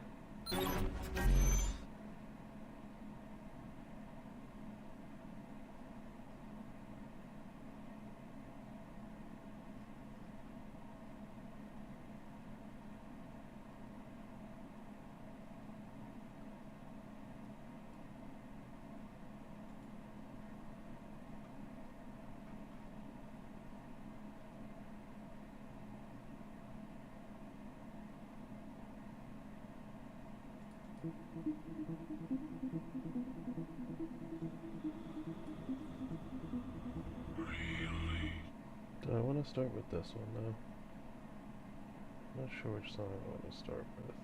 [SPEAKER 1] Do I want to start with this one though? Not sure which song I want to start with.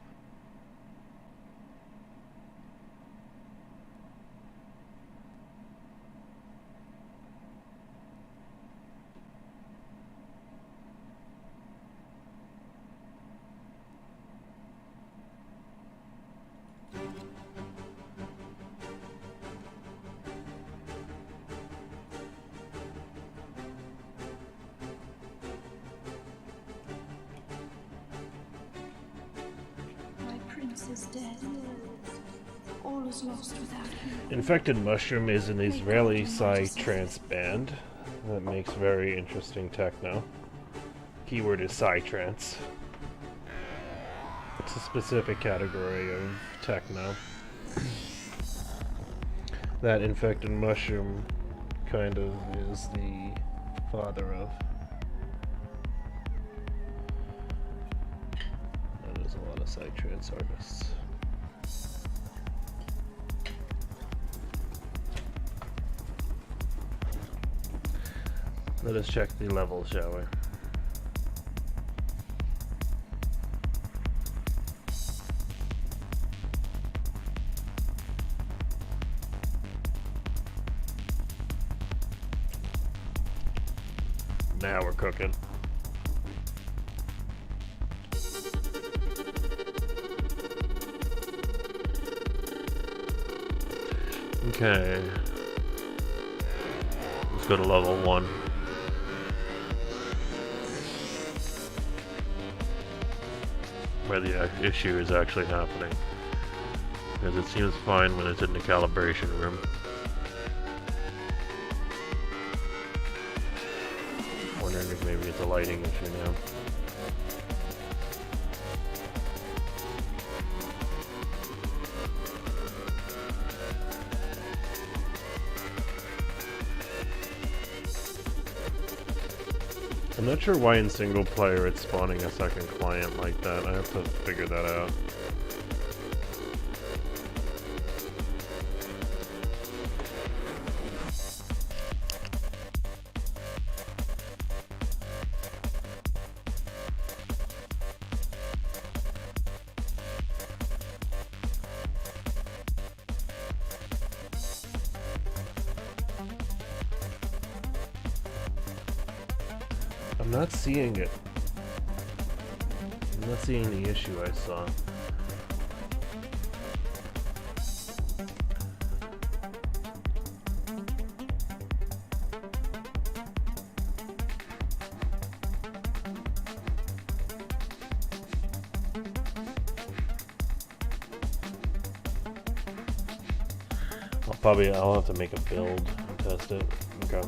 [SPEAKER 7] My prince is dead. All is lost without him.
[SPEAKER 1] Infected Mushroom is an Israeli psytrance band that makes very interesting techno. Keyword is psytrance. It's a specific category of techno that Infected Mushroom kind of is the father of. And there's a lot of psytrance artists. Let us check the level, shall we? Now we're cooking. Okay. Let's go to level 1. Where the issue is actually happening. Because it seems fine when it's in the calibration room. Wondering if maybe it's a lighting issue now. I'm not sure why in single player it's spawning a second client like that. I have to figure that out. I'm not seeing it. I'm not seeing the issue I saw. I'll have to make a build and test it. Okay.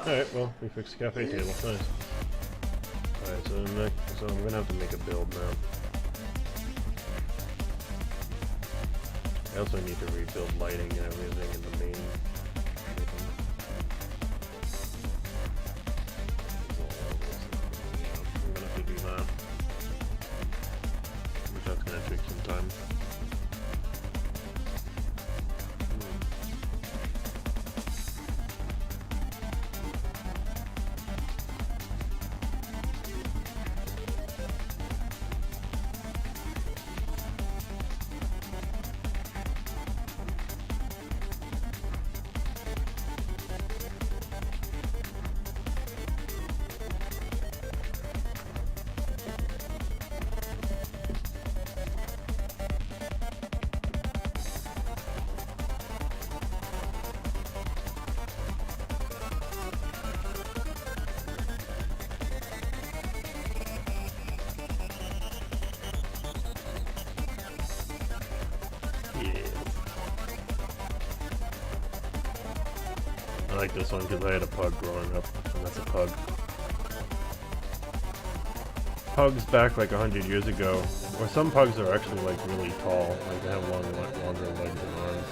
[SPEAKER 1] Alright, well, we fixed the cafe table. Nice. Alright, so I'm gonna have to make a build now. I also need to rebuild lighting and everything in the main. I'm gonna have to do that. Which that's gonna take some time. I like this one because I had a pug growing up, and that's a pug. Pugs back like 100 years ago, or some pugs are actually like really tall, like they have longer legs and arms.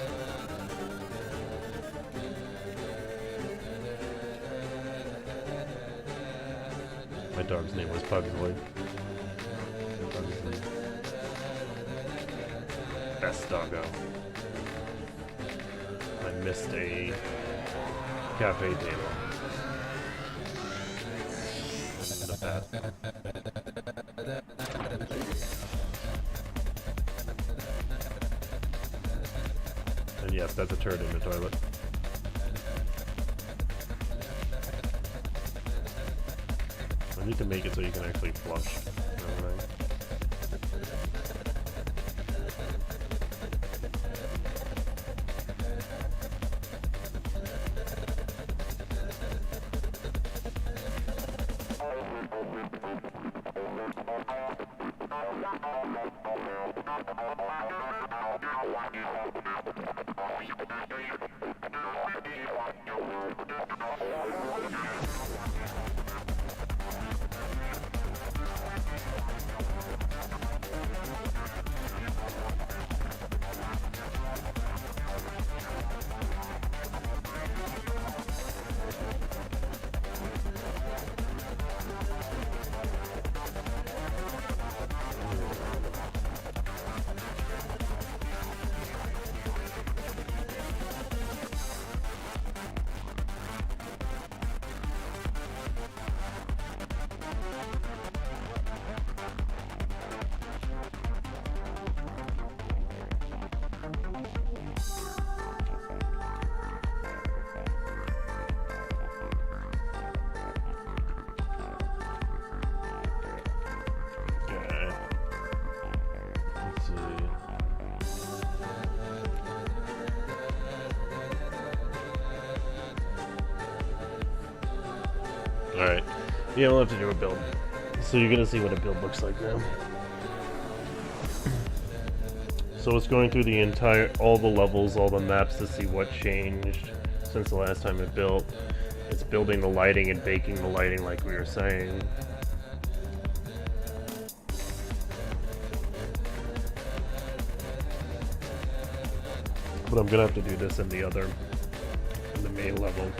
[SPEAKER 1] My dog's name was Pugsley. Best doggo. I missed a cafe table. The bat. And yes, that's a turd in the toilet. I need to make it so you can actually flush. Alright. Alright. Yeah, we'll have to do a build. So you're gonna see what a build looks like now. So it's going through the all the levels, all the maps to see what changed since the last time it built. It's building the lighting and baking the lighting like we were saying. But I'm gonna have to do this in the main level.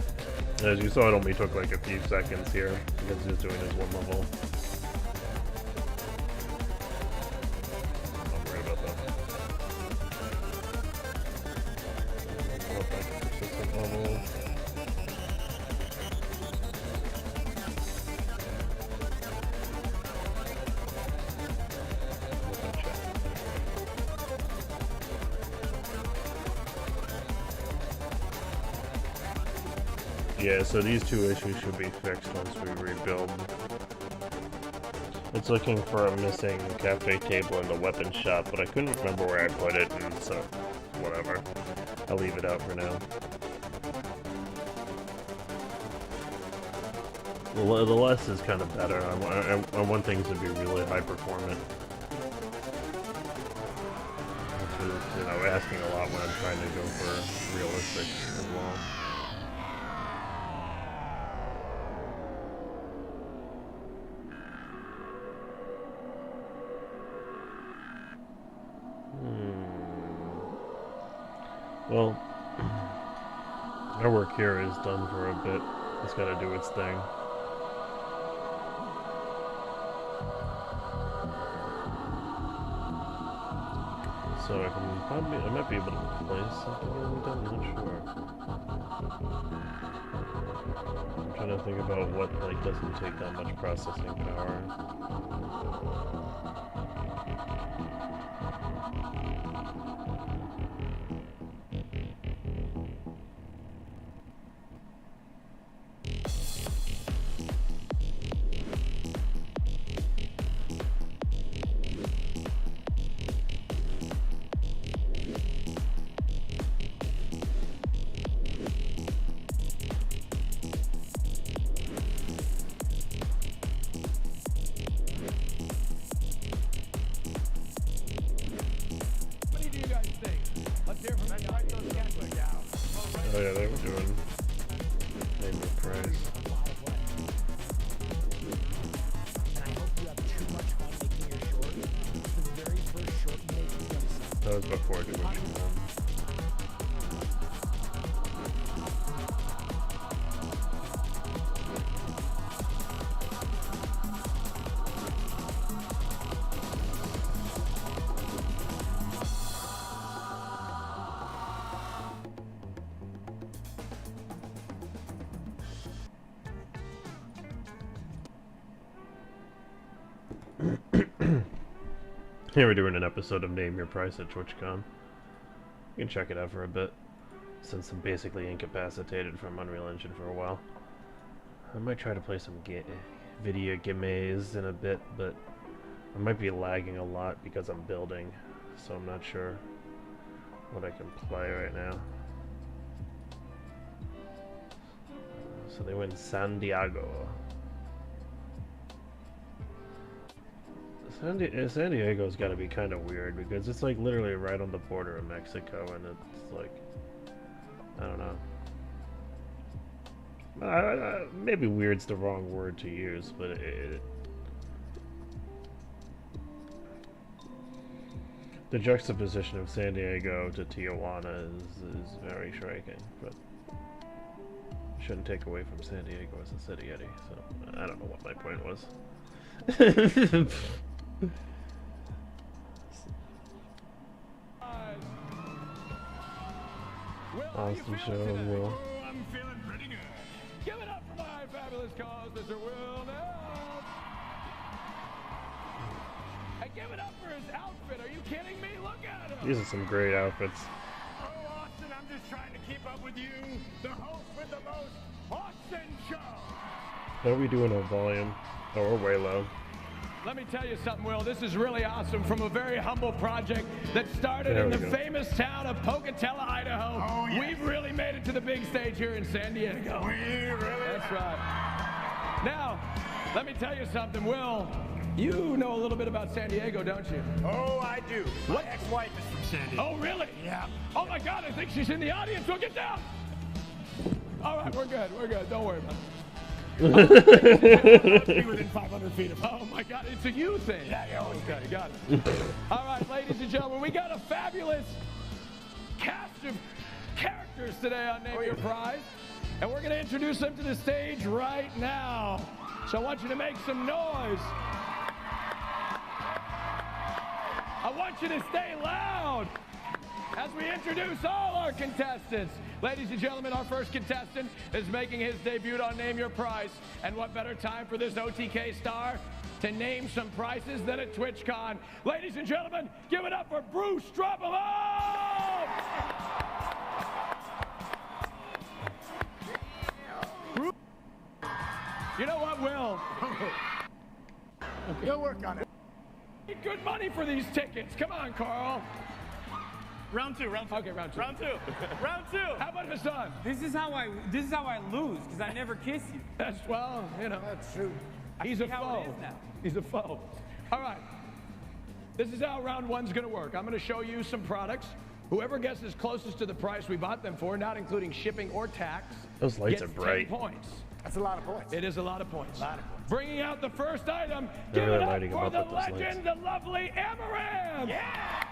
[SPEAKER 1] As you saw, it only took like a few seconds here because it's just doing this one level. I'm worried about that. Go back to persistent level. Look at chat. Yeah, so these two issues should be fixed once we rebuild. It's looking for a missing cafe table in the weapons shop, but I couldn't remember where I put it, and so whatever. I'll leave it out for now. The less is kind of better. I want things to be really high performant. Which is, you know, asking a lot when I'm trying to go for realistic as well. Well, our work here is done for a bit. It's got to do its thing. So I might be able to place something in it, I'm not sure. I'm trying to think about what like doesn't take that much processing power. Oh yeah, they were doing name the price. That was before doing Chillen. Here we're doing an episode of Name Your Price at TwitchCon. You can check it out for a bit, since I'm basically incapacitated from Unreal Engine for a while. I might try to play some video games in a bit, but I might be lagging a lot because I'm building, so I'm not sure what I can play right now. So they went San Diego. San Diego's got to be kind of weird because it's like literally right on the border of Mexico, and it's like, I don't know. Maybe weird's the wrong word to use, but the juxtaposition of San Diego to Tijuana is very striking, but shouldn't take away from San Diego as a city, Eddie. So I don't know what my point was. Awesome show, Will.
[SPEAKER 8] I'm feeling pretty good. Give it up for my fabulous cause, Mr. Will Nelson. And give it up for his outfit. Are you kidding me? Look at him.
[SPEAKER 1] These are some great outfits.
[SPEAKER 8] Oh, Austin, I'm just trying to keep up with you, the host with the most Austin show.
[SPEAKER 1] How are we doing on volume? Oh, we're way low.
[SPEAKER 8] Let me tell you something, Will. This is really awesome from a very humble project that started in the famous town of Pocatello, Idaho. Oh, yes. We've really made it to the big stage here in San Diego. We really That's right. Now, let me tell you something, Will. You know a little bit about San Diego, don't you?
[SPEAKER 9] Oh, I do.
[SPEAKER 8] What?
[SPEAKER 9] My ex-wife is from San Diego.
[SPEAKER 8] Oh, really?
[SPEAKER 9] Yeah.
[SPEAKER 8] Oh, my God, I think she's in the audience. We'll get down. All right, we're good. We're good. Don't worry about it. Be within 500 feet of. Oh my God, it's a you thing. Yeah, okay, got it. All right, ladies and gentlemen, we got a fabulous cast of characters today on Name Your Prize, and we're going to introduce them to the stage right now. So I want you to make some noise. I want you to stay loud as we introduce all our contestants. Ladies and gentlemen, our first contestant is making his debut on Name Your Price. And what better time for this OTK star to name some prices than at TwitchCon. Ladies and gentlemen, give it up for Bruce. Drop him off! will.
[SPEAKER 2] You'll work on it.
[SPEAKER 8] Good money for these tickets. Come on, Carl.
[SPEAKER 9] Round two.
[SPEAKER 8] Okay, round two.
[SPEAKER 9] Round two.
[SPEAKER 8] How about Hassan?
[SPEAKER 10] This is how I lose, because I never kiss you.
[SPEAKER 8] That's, well, you know.
[SPEAKER 2] That's true.
[SPEAKER 8] He's a
[SPEAKER 10] how
[SPEAKER 8] foe.
[SPEAKER 10] it is now.
[SPEAKER 8] He's a foe. All right. This is how round one's going to work. I'm going to show you some products. Whoever guesses closest to the price we bought them for, not including shipping or tax,
[SPEAKER 1] Those lights
[SPEAKER 8] gets
[SPEAKER 1] are bright.
[SPEAKER 8] 10 points.
[SPEAKER 2] That's a lot of points.
[SPEAKER 8] It is a lot of points. Bringing out the first item,
[SPEAKER 1] They're
[SPEAKER 8] give
[SPEAKER 1] really
[SPEAKER 8] it up
[SPEAKER 1] lighting
[SPEAKER 8] for
[SPEAKER 1] them
[SPEAKER 8] the
[SPEAKER 1] up with those
[SPEAKER 8] legend, the lovely Amaranth.
[SPEAKER 9] Yeah.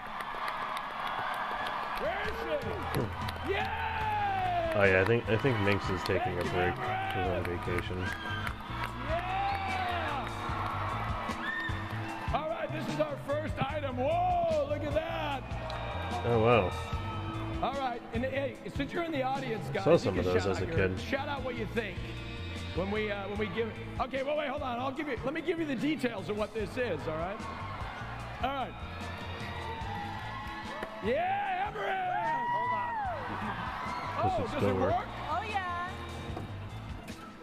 [SPEAKER 8] Where is she? Yeah!
[SPEAKER 1] Oh yeah, I think Minx is taking a break. She's on vacation.
[SPEAKER 8] Yeah! All right, this is our first item. Whoa, look at that.
[SPEAKER 1] Oh wow.
[SPEAKER 8] All right, and hey, since you're in the audience, guys,
[SPEAKER 1] Saw
[SPEAKER 8] you
[SPEAKER 1] some
[SPEAKER 8] can
[SPEAKER 1] of those
[SPEAKER 8] shout
[SPEAKER 1] as
[SPEAKER 8] out
[SPEAKER 1] a
[SPEAKER 8] your-
[SPEAKER 1] kid.
[SPEAKER 8] Shout out what you think when we give. Okay, well, wait, hold on. Let me give you the details of what this is. All right. All right. Yeah, Amaranth.
[SPEAKER 1] Does it
[SPEAKER 8] Does
[SPEAKER 1] still
[SPEAKER 8] it
[SPEAKER 1] work?
[SPEAKER 8] work?
[SPEAKER 5] Oh, yeah.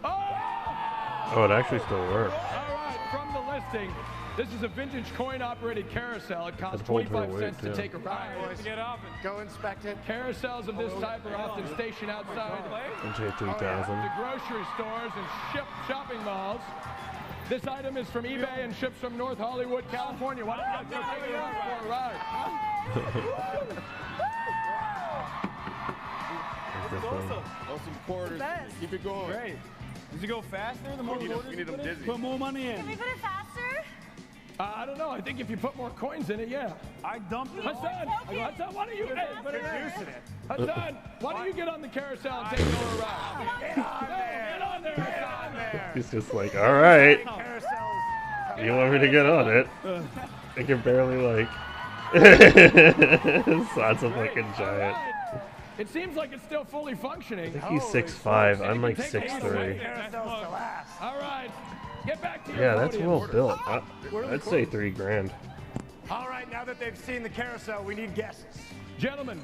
[SPEAKER 8] Oh!
[SPEAKER 1] Oh, it actually still works.
[SPEAKER 8] All right, from the listing, this is a vintage coin-operated carousel. It costs
[SPEAKER 1] It'd hold her
[SPEAKER 8] 25
[SPEAKER 1] weight,
[SPEAKER 8] cents to
[SPEAKER 1] too.
[SPEAKER 8] take a ride.
[SPEAKER 10] Get off it.
[SPEAKER 2] Go inspect it.
[SPEAKER 8] Carousels of this type are often stationed outside
[SPEAKER 1] NJ 3000.
[SPEAKER 8] the grocery stores and shopping malls. This item is from eBay and ships from North Hollywood, California. Why don't you guys take it out for a ride?
[SPEAKER 11] Oh, some quarters. Keep it going.
[SPEAKER 10] Great. Does it go faster the more
[SPEAKER 11] We need
[SPEAKER 10] orders
[SPEAKER 11] them
[SPEAKER 10] you put in?
[SPEAKER 11] dizzy.
[SPEAKER 10] Put more money in.
[SPEAKER 5] Can we put it faster?
[SPEAKER 8] I don't know. I think if you put more coins in it, yeah.
[SPEAKER 10] I dumped it.
[SPEAKER 8] Hassan, why don't you? Hey,
[SPEAKER 2] Producing it.
[SPEAKER 8] Hassan, why don't you get on the carousel and take it over a ride? Get on there. Get on there.
[SPEAKER 1] He's just like, all right,
[SPEAKER 2] Carousels.
[SPEAKER 1] you want me to get on it? I can barely like. Sod's a fucking
[SPEAKER 8] All
[SPEAKER 1] giant.
[SPEAKER 8] right. It seems like it's still fully functioning.
[SPEAKER 1] I think he's 6'5". I'm like
[SPEAKER 8] Take it
[SPEAKER 1] 6'3".
[SPEAKER 2] Carousels to last.
[SPEAKER 8] All right, get back to your
[SPEAKER 1] Yeah, that's
[SPEAKER 8] podium.
[SPEAKER 1] well built. I'd say $3,000.
[SPEAKER 9] All right, now that they've seen the carousel, we need guesses.
[SPEAKER 8] Gentlemen,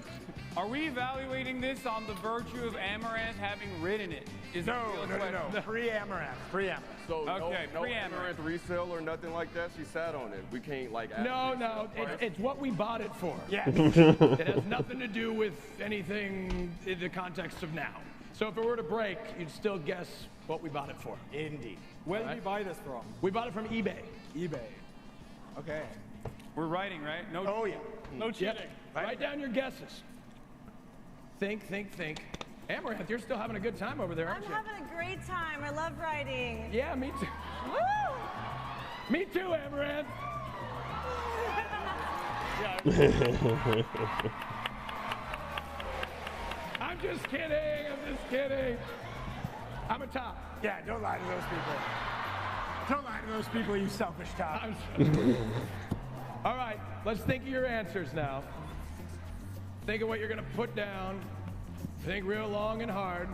[SPEAKER 10] Are we evaluating this on the virtue of Amaranth having ridden it? Is
[SPEAKER 9] No.
[SPEAKER 10] the real question.
[SPEAKER 9] Pre-Amaranth. Pre-Amaranth.
[SPEAKER 11] So
[SPEAKER 10] Okay,
[SPEAKER 11] no
[SPEAKER 10] pre-Amaranth.
[SPEAKER 11] Amaranth resale or nothing like that. She sat on it. We can't like. add
[SPEAKER 8] no,
[SPEAKER 11] resale price.
[SPEAKER 8] it's what we bought it for.
[SPEAKER 9] Yeah.
[SPEAKER 8] It has nothing to do with anything in the context of now. So if it were to break, you'd still guess what we bought it for.
[SPEAKER 9] Indeed.
[SPEAKER 10] Where did you buy this from?
[SPEAKER 8] We bought it from eBay.
[SPEAKER 10] eBay. Okay. We're writing, right? No.
[SPEAKER 9] Oh, yeah.
[SPEAKER 10] No cheating.
[SPEAKER 8] Yep. Write down your guesses. Think. Amaranth, you're still having a good time over there,
[SPEAKER 5] I'm
[SPEAKER 8] aren't you?
[SPEAKER 5] having a great time. I love writing.
[SPEAKER 8] Yeah, me too.
[SPEAKER 5] Woo!
[SPEAKER 8] Me too, Amaranth. I'm just kidding. I'm a top.
[SPEAKER 9] Yeah, don't lie to those people. Don't lie to those people, you selfish top.
[SPEAKER 8] All right, let's think of your answers now. Think of what you're gonna put down. Think real long and hard.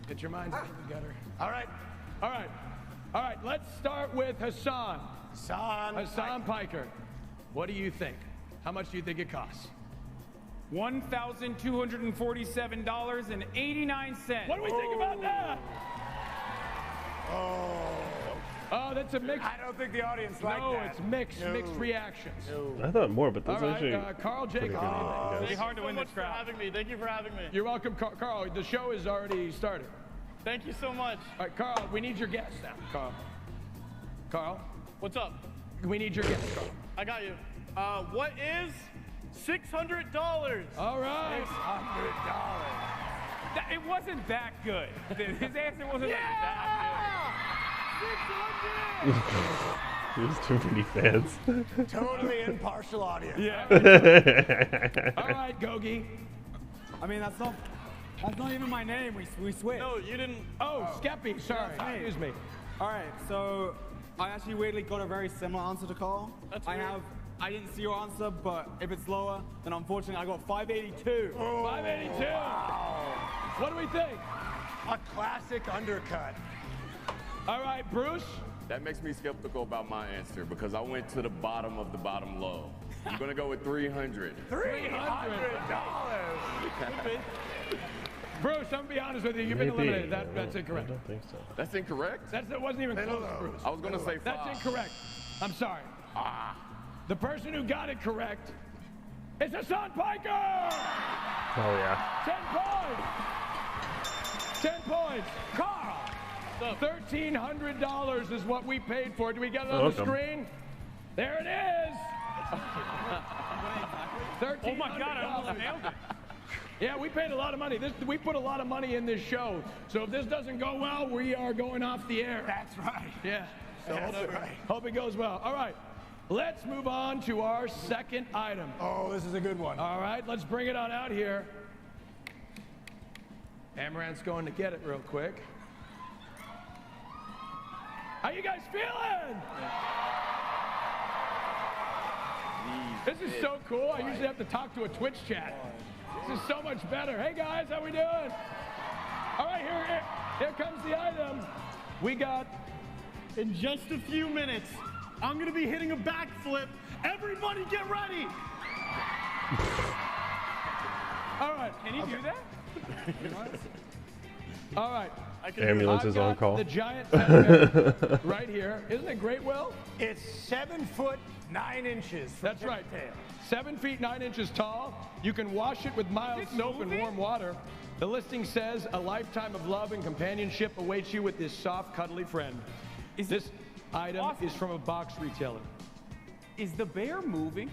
[SPEAKER 8] Get your minds together.
[SPEAKER 9] All right.
[SPEAKER 8] All right, let's start with Hassan.
[SPEAKER 9] Hassan
[SPEAKER 8] Piker. What do you think? How much do you think it costs?
[SPEAKER 10] $1,247.89.
[SPEAKER 8] What do we think about that? Oh, that's a mix.
[SPEAKER 9] I don't think the audience liked
[SPEAKER 8] No,
[SPEAKER 9] that.
[SPEAKER 8] it's mixed reactions.
[SPEAKER 1] I thought more, but
[SPEAKER 8] All
[SPEAKER 1] that's
[SPEAKER 8] right,
[SPEAKER 1] actually
[SPEAKER 8] Carl
[SPEAKER 1] pretty
[SPEAKER 8] Jacob.
[SPEAKER 1] good. I
[SPEAKER 10] It's
[SPEAKER 1] guess.
[SPEAKER 10] hard to win this crowd.
[SPEAKER 9] Thank you for having me.
[SPEAKER 8] You're welcome, Carl. The show is already started.
[SPEAKER 9] Thank you so much.
[SPEAKER 8] All right, Carl, we need your guess now. Carl,
[SPEAKER 9] What's up?
[SPEAKER 8] we need your guess, Carl.
[SPEAKER 9] I got you. What is $600?
[SPEAKER 8] All right.
[SPEAKER 10] It wasn't that good. His answer wasn't like that
[SPEAKER 1] There's too many fans.
[SPEAKER 9] Totally impartial audience.
[SPEAKER 10] good. Yeah.
[SPEAKER 8] All right, Gogi.
[SPEAKER 10] I mean, that's not even my name. We switched.
[SPEAKER 9] No, you didn't.
[SPEAKER 8] Oh, Skeppy, sorry.
[SPEAKER 10] That's me.
[SPEAKER 8] Excuse me.
[SPEAKER 12] All right, so I actually weirdly got a very similar answer to Carl.
[SPEAKER 9] That's weird.
[SPEAKER 12] I didn't see your answer, but if it's lower, then unfortunately I got 582.
[SPEAKER 8] 582. What do we think?
[SPEAKER 9] A classic undercut.
[SPEAKER 8] All right, Bruce.
[SPEAKER 11] That makes me skeptical about my answer because I went to the bottom of the bottom low. I'm gonna go with 300.
[SPEAKER 9] $300.
[SPEAKER 8] Bruce, I'm gonna be honest with you. You've been
[SPEAKER 1] Maybe.
[SPEAKER 8] eliminated. That's incorrect.
[SPEAKER 1] I don't think so.
[SPEAKER 11] That's incorrect?
[SPEAKER 8] That wasn't even close, Bruce.
[SPEAKER 11] I was going to say 5.
[SPEAKER 8] That's incorrect. I'm sorry. The person who got it correct is Hassan Piker!
[SPEAKER 1] Oh, yeah.
[SPEAKER 8] 10 points. 10 points. Carl! $1,300 is what we paid for. Do we get it on the screen? There it is!
[SPEAKER 10] Oh my God, I almost nailed it.
[SPEAKER 8] Yeah, we paid a lot of money. We put a lot of money in this show. So if this doesn't go well, we are going off the air.
[SPEAKER 9] That's right.
[SPEAKER 8] Yeah. So
[SPEAKER 9] That's right.
[SPEAKER 8] hope it goes well. All right. Let's move on to our second item.
[SPEAKER 9] Oh, this is a good one.
[SPEAKER 8] All right, let's bring it on out here. Amaranth's going to get it real quick. How you guys feeling? This is so cool. I usually have to talk to a Twitch chat. This is so much better. Hey guys, how we doing? All right, here comes the item. We got,
[SPEAKER 13] in just a few minutes, I'm going to be hitting a backflip. Everybody get ready.
[SPEAKER 8] all right.
[SPEAKER 10] Can you do that?
[SPEAKER 8] All right.
[SPEAKER 1] Ambulance is on call.
[SPEAKER 8] The giant teddy bear right here. Isn't it great, Will?
[SPEAKER 9] It's 7 foot 9 inches.
[SPEAKER 8] That's right. 7 feet 9 inches tall. You can wash it with mild soap and warm water. The listing says a lifetime of love and companionship awaits you with this soft, cuddly friend. This item is from a box retailer.
[SPEAKER 10] Is the bear moving?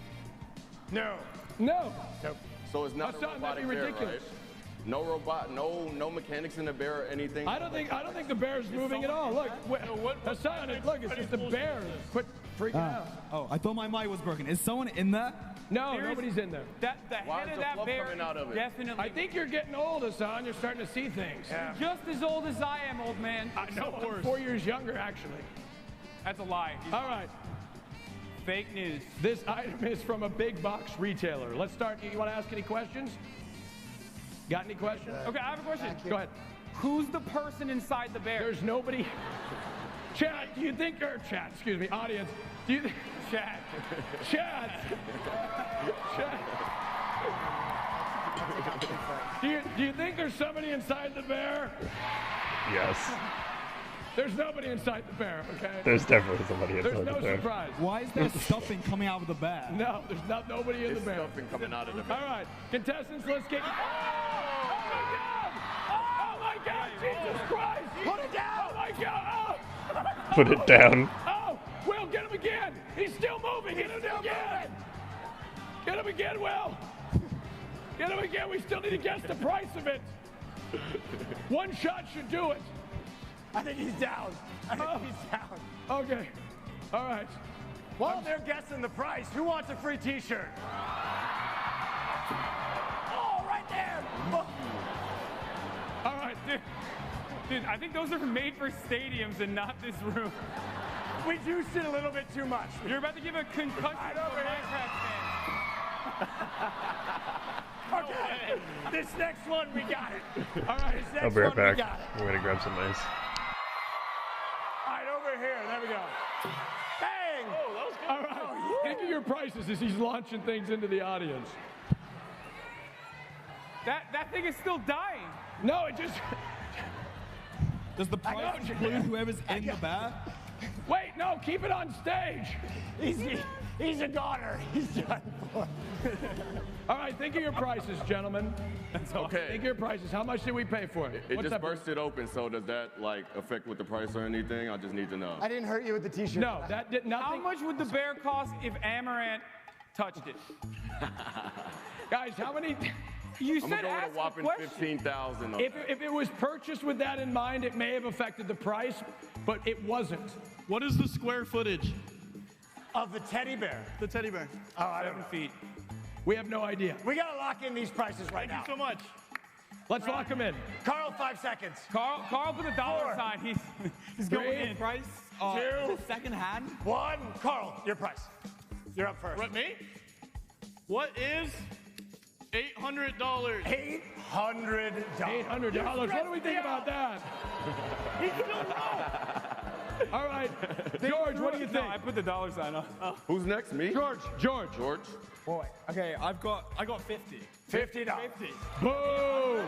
[SPEAKER 9] No.
[SPEAKER 8] No.
[SPEAKER 9] Nope.
[SPEAKER 11] So it's not
[SPEAKER 8] That's
[SPEAKER 11] a
[SPEAKER 8] not-
[SPEAKER 11] robotic
[SPEAKER 8] that'd be
[SPEAKER 11] bear,
[SPEAKER 8] ridiculous.
[SPEAKER 11] right? No robot, no mechanics in the bear or anything?
[SPEAKER 8] I don't think the bear's moving at all. Look, Hassan, look, it's just a bear. Quit freaking out.
[SPEAKER 12] Oh, I thought my mic was broken. Is someone in there?
[SPEAKER 8] No, nobody's in there.
[SPEAKER 10] The
[SPEAKER 11] Why
[SPEAKER 10] head
[SPEAKER 11] is
[SPEAKER 10] of
[SPEAKER 11] the
[SPEAKER 10] that
[SPEAKER 11] fluff
[SPEAKER 10] bear
[SPEAKER 11] coming out of it?
[SPEAKER 10] definitely.
[SPEAKER 8] I think you're getting old, Hassan. You're starting to see things.
[SPEAKER 10] Just as old as I am, old man.
[SPEAKER 8] I know, I'm 4 years younger, actually.
[SPEAKER 10] That's a lie.
[SPEAKER 8] All right.
[SPEAKER 10] Fake news.
[SPEAKER 8] This item is from a big box retailer. Let's start. You want to ask any questions? Got any questions?
[SPEAKER 10] Okay, I have a question.
[SPEAKER 8] Go ahead.
[SPEAKER 10] Who's the person inside the bear?
[SPEAKER 8] There's nobody. Chat, do you think, or chat, excuse me, audience, do you think, chat, do you think there's somebody inside the bear?
[SPEAKER 1] Yes.
[SPEAKER 8] There's nobody inside the bear, okay?
[SPEAKER 1] There's definitely somebody inside
[SPEAKER 8] There's no
[SPEAKER 1] the bear.
[SPEAKER 8] surprise.
[SPEAKER 12] Why is there stuffing coming out of the bear?
[SPEAKER 8] No, there's nobody in the bear.
[SPEAKER 11] Stuffing coming out of the bear.
[SPEAKER 8] All right, contestants, let's get. Oh my God! Oh my God! Jesus Christ! Put it down! Oh my God! Oh.
[SPEAKER 1] Put it down.
[SPEAKER 8] Oh, Will, get him again! He's still moving! Get him again! Get him again, Will! Get him again! We still need to guess the price of it. One shot should do it.
[SPEAKER 9] I think he's down. I think he's down.
[SPEAKER 8] Okay. All right.
[SPEAKER 9] While they're guessing the price, who wants a free T-shirt? Oh, right there. Oh.
[SPEAKER 10] All right, dude, I think those are made for stadiums and not this room.
[SPEAKER 9] We juiced it a little bit too much.
[SPEAKER 10] You're about to give a concussion to a Minecraft fan.
[SPEAKER 9] Okay, this next one, we got it. All right, this next
[SPEAKER 1] I'll be right
[SPEAKER 9] one,
[SPEAKER 1] back.
[SPEAKER 9] we got it.
[SPEAKER 1] I'm gonna grab some ice.
[SPEAKER 9] All right, over here. There we go. Bang! Oh, that was good.
[SPEAKER 8] All right. Think of your prices as he's launching things into the audience.
[SPEAKER 10] That thing is still dying.
[SPEAKER 8] No, it just.
[SPEAKER 12] Does the price include whoever's in the bear?
[SPEAKER 8] Wait, no, keep it on stage.
[SPEAKER 9] He's a goner. He's done for.
[SPEAKER 8] All right, think of your prices, gentlemen.
[SPEAKER 11] Okay.
[SPEAKER 8] Think of your prices. How much did we pay for it?
[SPEAKER 11] It
[SPEAKER 8] What's
[SPEAKER 11] just
[SPEAKER 8] up?
[SPEAKER 11] bursted open, so does that like affect with the price or anything? I just need to know.
[SPEAKER 9] I didn't hurt you with the T-shirt.
[SPEAKER 8] No, that did
[SPEAKER 10] How
[SPEAKER 8] nothing.
[SPEAKER 10] much would the bear cost if Amaranth touched it?
[SPEAKER 8] Guys, how many?
[SPEAKER 10] You
[SPEAKER 11] I'm
[SPEAKER 10] said
[SPEAKER 11] gonna go
[SPEAKER 10] ask
[SPEAKER 11] with a whopping
[SPEAKER 10] a question.
[SPEAKER 11] 15,000.
[SPEAKER 8] If it was purchased with that in mind, it may have affected the price, but it wasn't.
[SPEAKER 13] What is the square footage?
[SPEAKER 9] Of the teddy bear.
[SPEAKER 13] The teddy bear.
[SPEAKER 9] Oh, I don't know.
[SPEAKER 10] 7 feet.
[SPEAKER 8] We have no idea.
[SPEAKER 9] We gotta lock in these prices right now.
[SPEAKER 13] Thank you so much.
[SPEAKER 8] Let's lock them in.
[SPEAKER 9] Carl, 5 seconds.
[SPEAKER 10] Carl put a dollar sign. He's going
[SPEAKER 8] Three.
[SPEAKER 10] in.
[SPEAKER 12] Price?
[SPEAKER 9] Two.
[SPEAKER 12] Second hand?
[SPEAKER 9] 1. Carl, your price. You're up first.
[SPEAKER 13] What, me? What is $800?
[SPEAKER 9] $800.
[SPEAKER 8] $800. What do we think about that?
[SPEAKER 9] He still knows.
[SPEAKER 8] All right, George, what do you
[SPEAKER 10] No,
[SPEAKER 8] think?
[SPEAKER 10] I put the dollar sign on.
[SPEAKER 11] Who's next? Me?
[SPEAKER 8] George.
[SPEAKER 11] George.
[SPEAKER 12] Boy. Okay, I got 50.
[SPEAKER 9] $50.
[SPEAKER 8] Boo!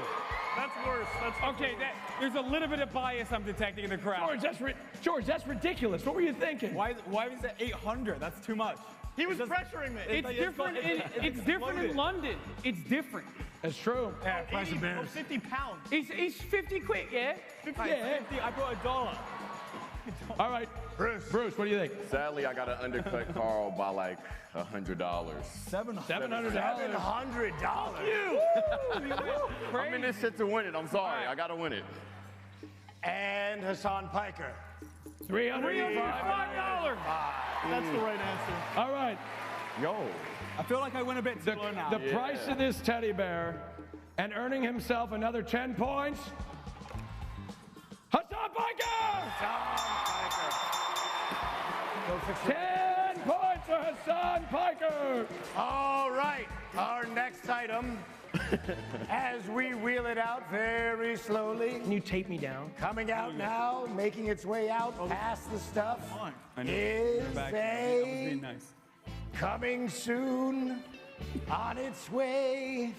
[SPEAKER 13] That's worse. That's
[SPEAKER 10] Okay, there's a little bit of bias I'm detecting in the crowd.
[SPEAKER 8] George, that's ridiculous. What were you thinking?
[SPEAKER 12] Why was it 800? That's too much.
[SPEAKER 13] He was pressuring me.
[SPEAKER 10] It's different. It's different in London. It's different.
[SPEAKER 8] That's true.
[SPEAKER 13] Yeah, price of bears. 50 pounds.
[SPEAKER 10] It's 50 quid, yeah?
[SPEAKER 13] 50,
[SPEAKER 10] Yeah.
[SPEAKER 12] 50, I brought $1.
[SPEAKER 8] All right, Bruce, what do you think?
[SPEAKER 11] Sadly, I got to undercut Carl by like $100.
[SPEAKER 12] $700.
[SPEAKER 9] $700.
[SPEAKER 11] I'm in this shit to win it. I'm sorry. I got to win it.
[SPEAKER 9] And Hassan Piker.
[SPEAKER 10] $305.
[SPEAKER 13] That's the right answer.
[SPEAKER 8] All right.
[SPEAKER 11] Yo.
[SPEAKER 12] I feel like I went a bit slow now.
[SPEAKER 8] The price of this teddy bear and earning himself another 10 points. Hassan Piker! 10 points for Hassan Piker!
[SPEAKER 9] All right, our next item, as we wheel it out very slowly.
[SPEAKER 8] Can you tape me down?
[SPEAKER 9] Coming out now, making its way out past the stuff,
[SPEAKER 12] I know.
[SPEAKER 9] is
[SPEAKER 12] Back. That was being
[SPEAKER 9] a
[SPEAKER 12] nice.
[SPEAKER 9] coming soon, on its way.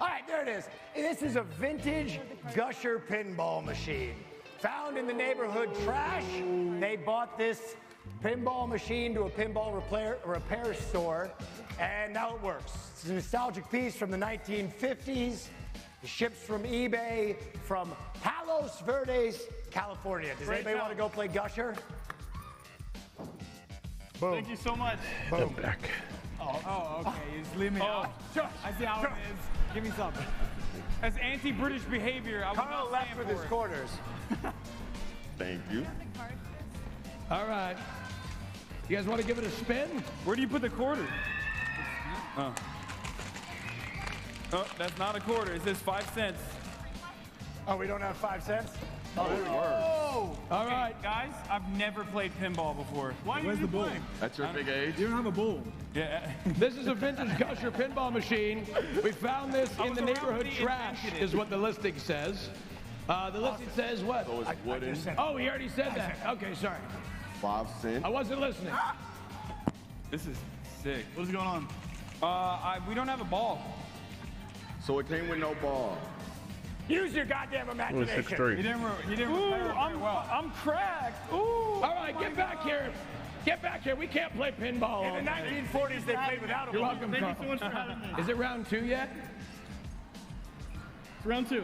[SPEAKER 9] All right, there it is. This is a vintage Gusher pinball machine. Found in the neighborhood trash. They bought this pinball machine to a pinball repair store, and now it works. It's a nostalgic piece from the 1950s. It ships from eBay from Palos Verdes, California. Does anybody want to go play Gusher? Boom.
[SPEAKER 13] Thank you so much.
[SPEAKER 9] Boom.
[SPEAKER 1] Back.
[SPEAKER 12] Oh, okay. You just leave me out. I see how it is. Give me some.
[SPEAKER 10] As anti-British behavior, I would
[SPEAKER 9] Carl
[SPEAKER 10] not
[SPEAKER 9] left
[SPEAKER 10] stand
[SPEAKER 9] with
[SPEAKER 10] for
[SPEAKER 9] his
[SPEAKER 10] it.
[SPEAKER 9] quarters.
[SPEAKER 11] Thank you.
[SPEAKER 8] All right. You guys want to give it a spin?
[SPEAKER 10] Where do you put the quarter? Oh. Oh, that's not a quarter. It says 5 cents.
[SPEAKER 9] Oh, we don't have 5 cents?
[SPEAKER 10] Oh, there we
[SPEAKER 8] All right.
[SPEAKER 10] Guys, I've never played pinball before.
[SPEAKER 12] Where's the bull?
[SPEAKER 11] That's your big age?
[SPEAKER 12] You don't have a bull.
[SPEAKER 10] Yeah.
[SPEAKER 8] This is a vintage Gusher pinball machine. We found this in
[SPEAKER 10] was
[SPEAKER 8] the
[SPEAKER 10] around
[SPEAKER 8] neighborhood
[SPEAKER 10] when they
[SPEAKER 8] trash,
[SPEAKER 10] invented it.
[SPEAKER 8] is what the listing says. The listing says what?
[SPEAKER 11] So it's wooden.
[SPEAKER 8] Oh, he already said that. Okay, sorry.
[SPEAKER 11] 5 cents.
[SPEAKER 8] I wasn't listening.
[SPEAKER 10] This is sick.
[SPEAKER 13] What is going on?
[SPEAKER 10] We don't have a ball.
[SPEAKER 11] So it came with no ball.
[SPEAKER 9] Use your goddamn imagination.
[SPEAKER 1] 6-3.
[SPEAKER 12] You didn't
[SPEAKER 10] Ooh, I'm cracked. Ooh.
[SPEAKER 8] All right, get back here. Get back here. We can't play pinball.
[SPEAKER 9] In the 1940s, they played without a
[SPEAKER 8] You're
[SPEAKER 9] ball.
[SPEAKER 8] welcome,
[SPEAKER 13] Thank you
[SPEAKER 8] Carl.
[SPEAKER 13] so much for having me.
[SPEAKER 8] Is it round 2 yet?
[SPEAKER 13] Round two.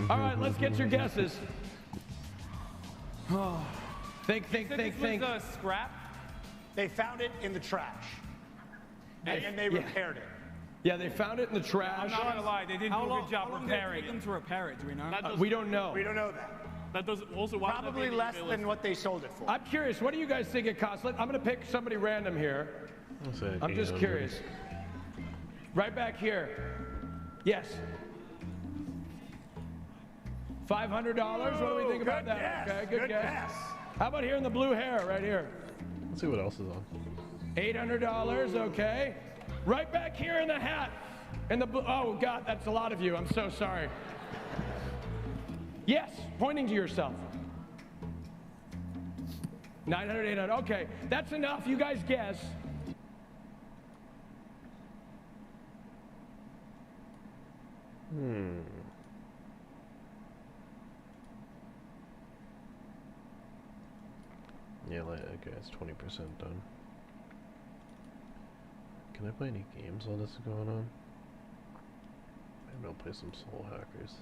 [SPEAKER 8] All right, let's get your guesses. Think.
[SPEAKER 10] This was a scrap.
[SPEAKER 9] They found it in the trash. And they repaired it.
[SPEAKER 8] Yeah, they found it in the
[SPEAKER 10] I'm
[SPEAKER 8] trash.
[SPEAKER 10] not gonna lie, they didn't do a good job repairing
[SPEAKER 12] them
[SPEAKER 10] it.
[SPEAKER 12] to repair it? Do we know?
[SPEAKER 8] We don't know.
[SPEAKER 9] We don't know that.
[SPEAKER 13] That does also why
[SPEAKER 9] Probably less than what they sold it for.
[SPEAKER 8] I'm curious. What do you guys think it costs? I'm going to pick somebody random here. I'm just curious. Right back here. Yes. $500. What do we think about
[SPEAKER 9] Good
[SPEAKER 8] that?
[SPEAKER 9] guess.
[SPEAKER 8] Okay, good guess. How about here in the blue hair, right here?
[SPEAKER 1] Let's see what else is on.
[SPEAKER 8] $800. Okay. Right back here in the hat. In the blue. Oh God, that's a lot of you. I'm so sorry. Yes, pointing to yourself. 900, 800. Okay, that's enough. You guys guess.
[SPEAKER 1] Yeah, okay, it's 20% done. Can I play any games while this is going on? Maybe I'll play some Soul Hackers.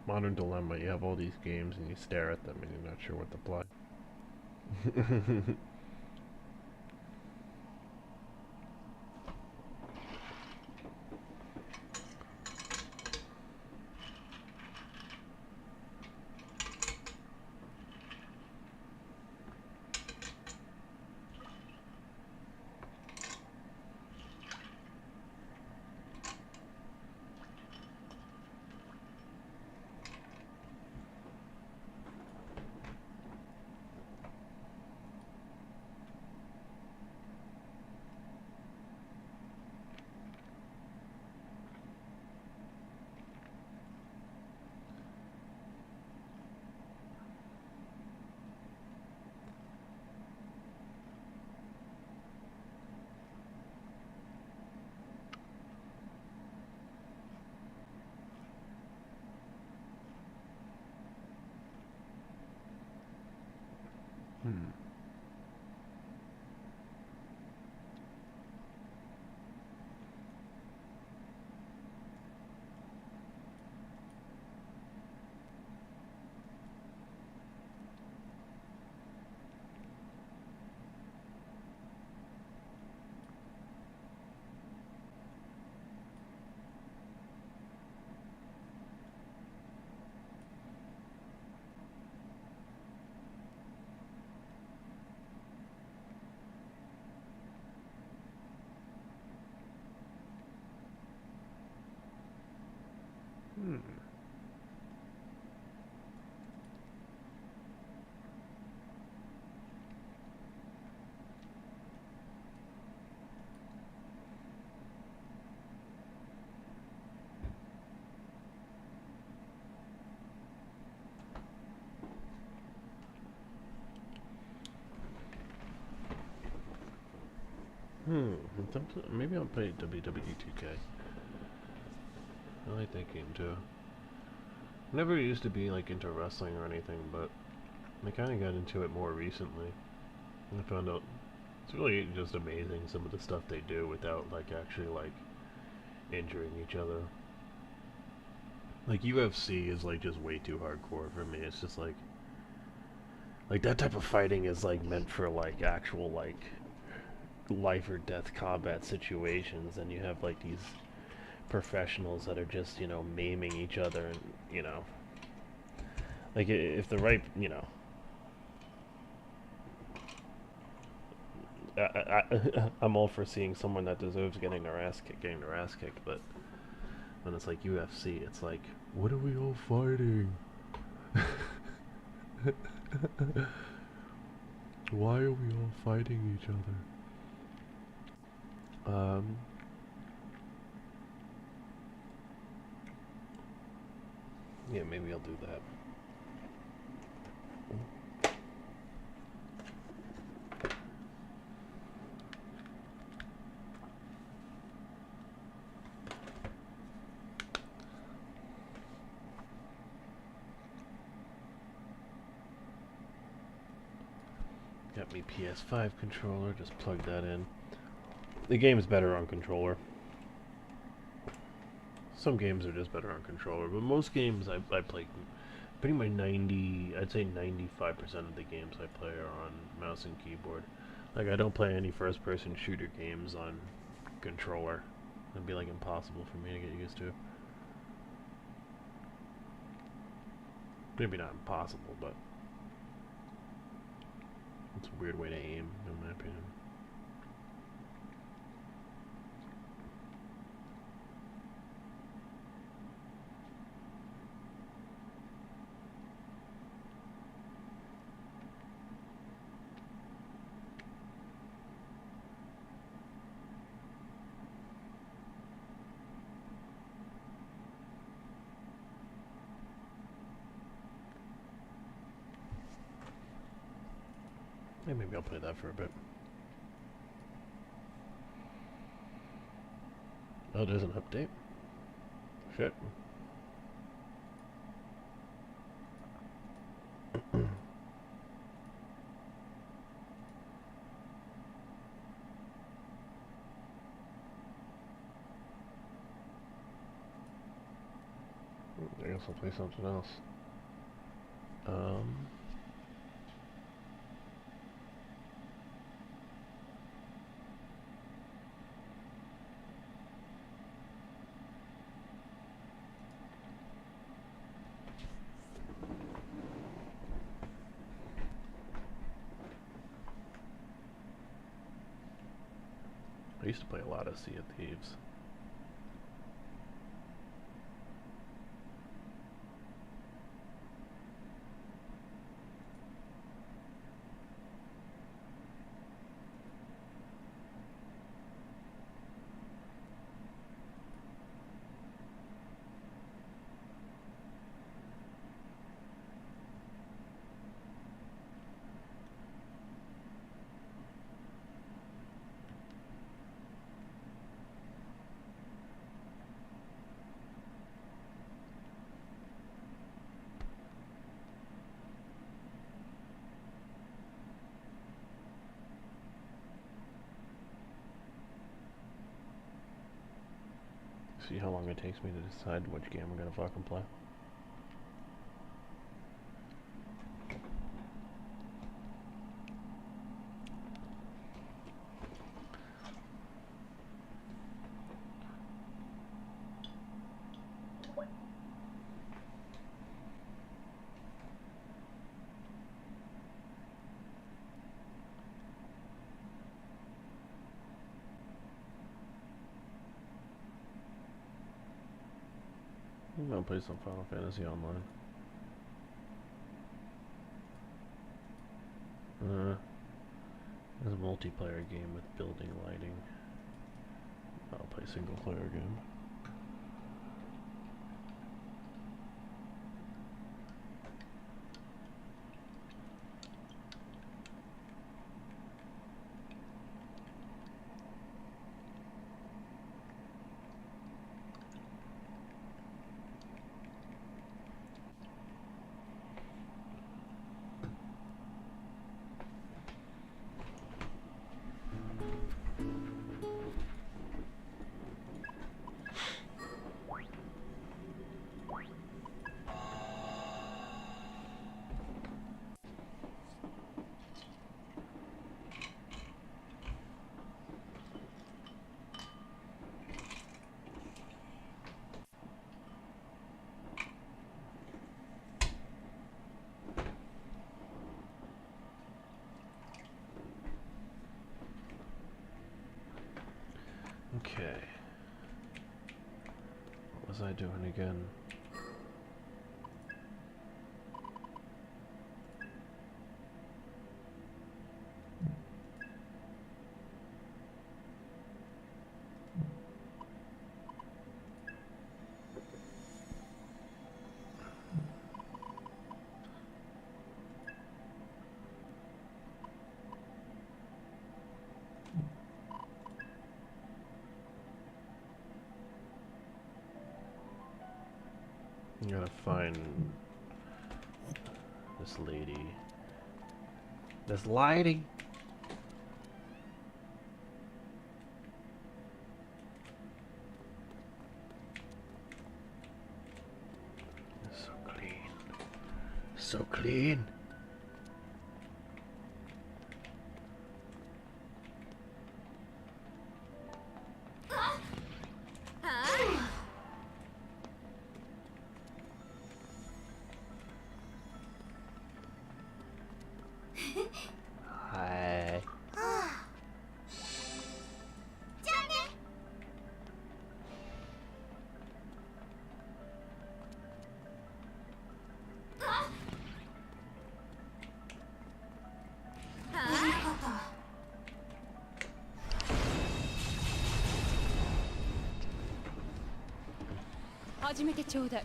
[SPEAKER 1] Modern Dilemma, you have all these games and you stare at them and you're not sure what to play. Hmm. Maybe I'll play WWE 2K. I like that game too. Never used to be like into wrestling or anything, but I kind of got into it more recently. And I found out it's really just amazing some of the stuff they do without like actually like injuring each other. Like UFC is like just way too hardcore for me. It's just like that type of fighting is like meant for like actual like life or death combat situations, and you have like these professionals that are just, you know, maiming each other, and you know, like if the right, you know, I'm all for seeing someone that deserves getting their ass kicked, but when it's like UFC, it's like, what are we all fighting? Why are we all fighting each other? Yeah, maybe I'll do that. Got me PS5 controller, just plug that in. The game's better on controller. Some games are just better on controller, but most games I play pretty much I'd say 95% of the games I play are on mouse and keyboard. Like, I don't play any first-person shooter games on controller. It'd be like impossible for me to get used to. Maybe not impossible, but it's a weird way to aim, in my opinion. Yeah, maybe I'll play that for a bit. Oh, there's an update? Shit. I guess I'll play something else. I used to play a lot of Sea of Thieves. See how long it takes me to decide which game I'm gonna fucking play. I'm gonna play some Final Fantasy Online. There's a multiplayer game with building lighting. I'll play single player game. Okay. What was I doing again? I'm gonna find this lady. This lighting. It's so clean. So clean. Hi.
[SPEAKER 5] 始めてちょうだい。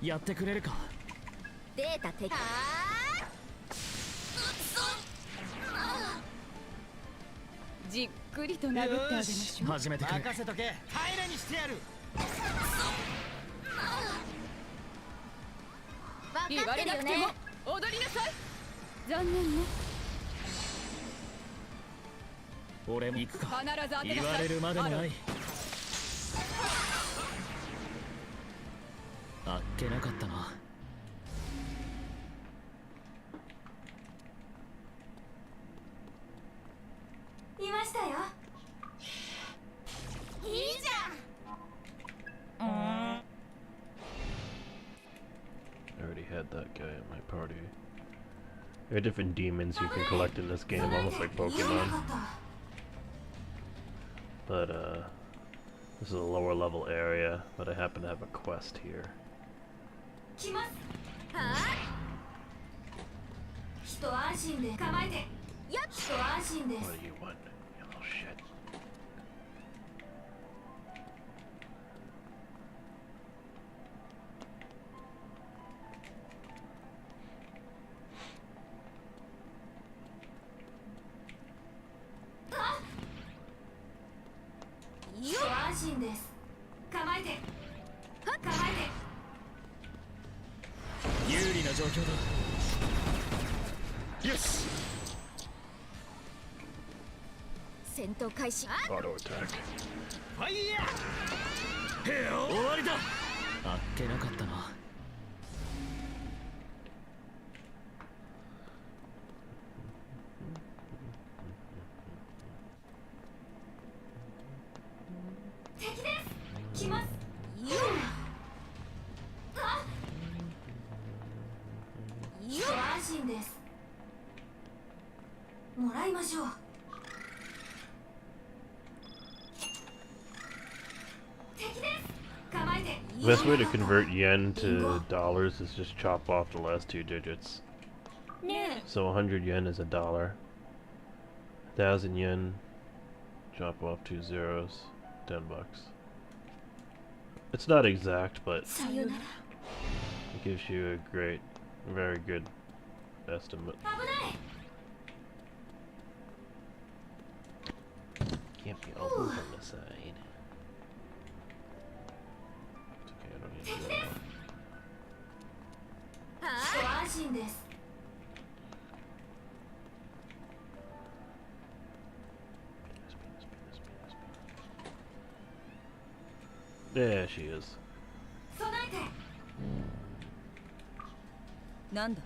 [SPEAKER 13] やってくれるか。
[SPEAKER 5] データ的。じっくりと殴ってあげましょう。
[SPEAKER 13] 始めてくれ。
[SPEAKER 9] 任せとけ。平らにしてやる。
[SPEAKER 5] 言われなくても踊りなさい。残念ね。
[SPEAKER 13] 俺も行くか。
[SPEAKER 5] 必ず当てなさい。
[SPEAKER 13] 言われるまでもない。あっけなかったな。
[SPEAKER 7] いましたよ。いいじゃん。
[SPEAKER 1] I already had that guy at my party. There are different demons you can collect in this game, almost like Pokemon. But, this is a lower level area, but I happen to have a quest here.
[SPEAKER 7] 来ます。はあ。一安心で構えて。やっ。一安心です。
[SPEAKER 1] What do you want, you little shit?
[SPEAKER 7] Come
[SPEAKER 13] 有利な状況だ。よし。
[SPEAKER 5] 戦闘開始。
[SPEAKER 1] Auto attack.
[SPEAKER 13] ファイヤー。へよ。終わりだ。あっけなかったな。
[SPEAKER 7] 敵です。来ます。一安心です。もらいましょう。敵です。構えて。
[SPEAKER 1] The best way to convert yen to dollars is just chop off the last 2 digits. So 100 yen is $1. 1,000 yen, chop off 2 zeros, $10. It's not exact, but it gives you a great, very good estimate. Can't be all on the side. It's okay, I don't need to do that. There she is.
[SPEAKER 5] なんだ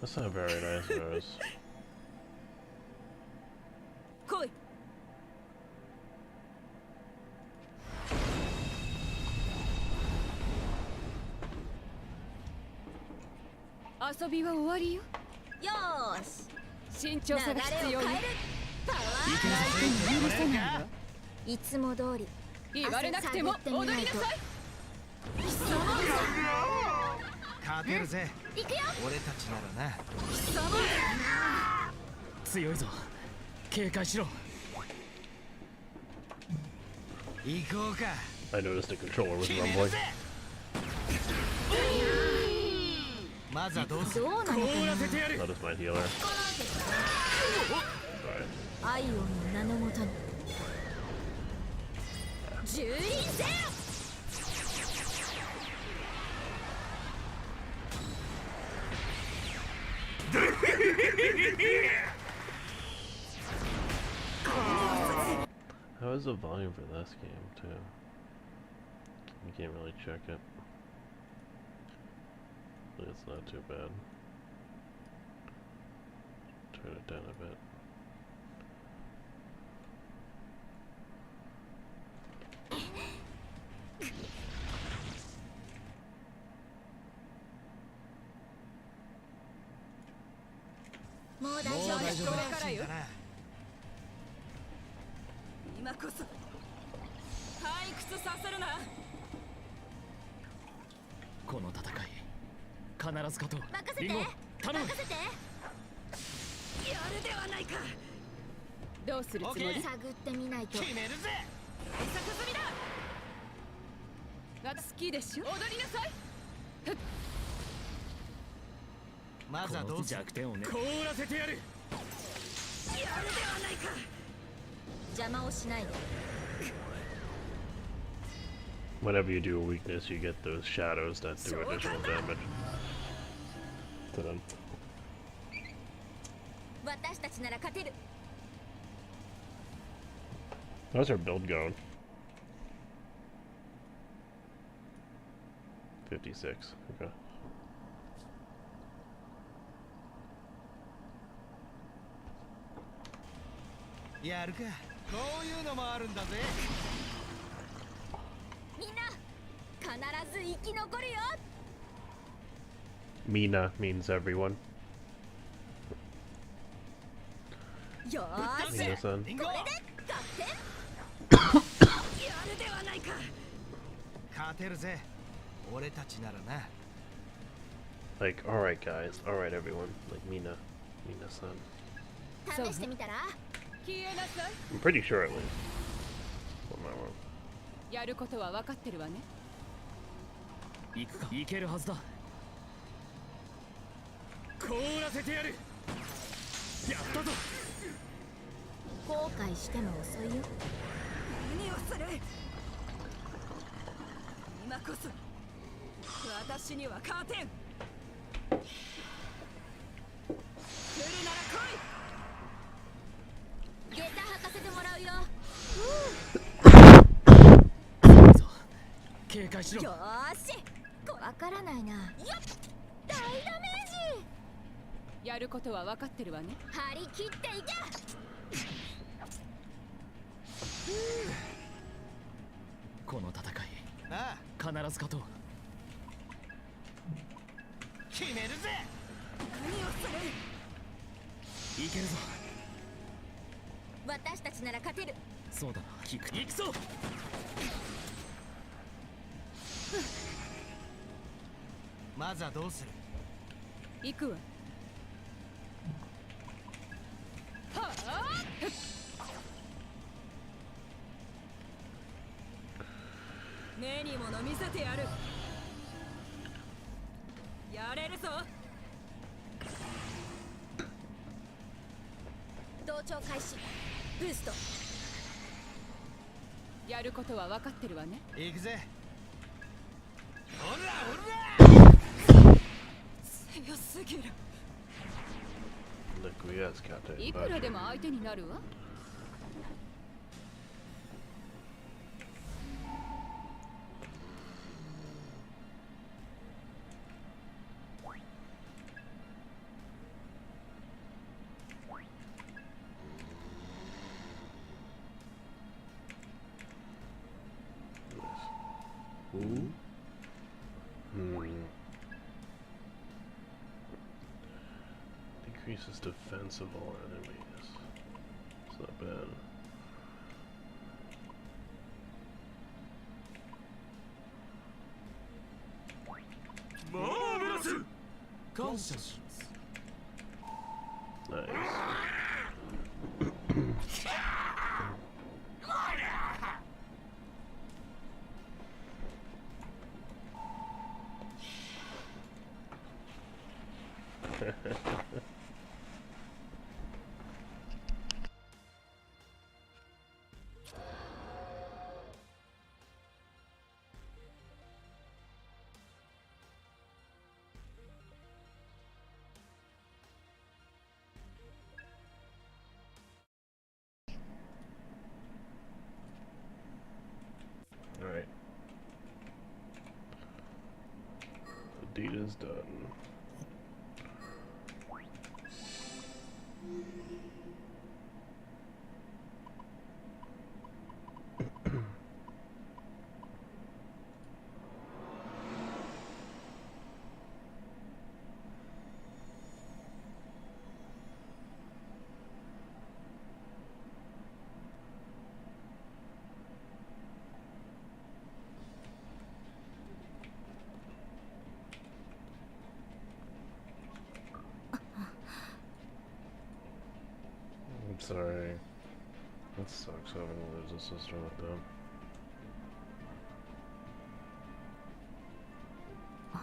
[SPEAKER 1] That's not very nice, Rose.
[SPEAKER 5] 来い遊びは終わりよよーし慎重さが必要ねパワー許せないわいつも通り言われなくても踊りなさい
[SPEAKER 9] 勝てるぜ
[SPEAKER 5] 行くよ
[SPEAKER 9] 俺たちならな
[SPEAKER 13] 強いぞ警戒しろ
[SPEAKER 9] 行こうか
[SPEAKER 1] I noticed the controller was rumbling.
[SPEAKER 9] まずはどうする
[SPEAKER 5] どうなのかな
[SPEAKER 1] That is my healer. Alright.
[SPEAKER 5] 愛を名のもとに蹂躙せよ
[SPEAKER 1] How is the volume for this game, too? You can't really check it. But it's not too bad. Turn it down a bit. Whenever you do a weakness, you get those shadows that do additional damage to them. How's our build going? 56. Okay. Mina means everyone. Mina-san. Like, alright guys, alright everyone. Like Mina-san. I'm pretty sure at least.
[SPEAKER 5] やることは分かってるわね。
[SPEAKER 14] 行くか。行けるはずだ。凍らせてやる。やったぞ。
[SPEAKER 15] 後悔しても遅いよ。
[SPEAKER 5] 何をする。今こそ私には勝てん。来るなら来い。
[SPEAKER 15] 下駄履かせてもらうよ。
[SPEAKER 14] 警戒しろ。
[SPEAKER 15] よーし。わからないな。やっ、大ダメージ。
[SPEAKER 5] やることは分かってるわね。
[SPEAKER 15] 張り切っていけ。
[SPEAKER 14] この戦い、
[SPEAKER 9] ああ、
[SPEAKER 14] 必ず勝とう。
[SPEAKER 9] 決めるぜ。
[SPEAKER 5] 何をする。
[SPEAKER 14] いけるぞ。
[SPEAKER 15] 私たちなら勝てる。
[SPEAKER 14] そうだな。行くぞ。
[SPEAKER 9] まずはどうする。
[SPEAKER 5] 行くわ。はあ。目に物見せてやる。やれるぞ。
[SPEAKER 15] 同調開始。ブースト。
[SPEAKER 5] やることは分かってるわね。
[SPEAKER 9] 行くぜ。ほらほら。
[SPEAKER 5] 強すぎる。
[SPEAKER 1] Look, we has Captain
[SPEAKER 5] いくらでも相手になるわ。
[SPEAKER 1] Ooh. Decreases defense of all enemies. It's not bad.
[SPEAKER 14] Marvelous! 感謝します。
[SPEAKER 1] Nice. Alright. Adidas done. I'm sorry. That sucks having to lose a sister like that.
[SPEAKER 15] Oh,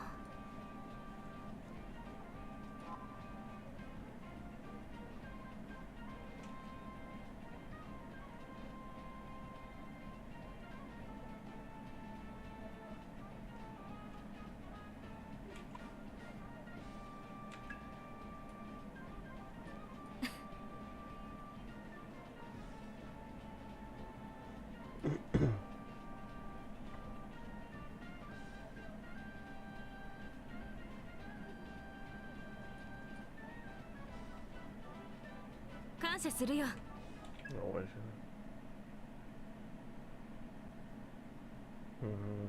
[SPEAKER 15] 感謝するよ。
[SPEAKER 1] Oh, why should I? Mm-hmm.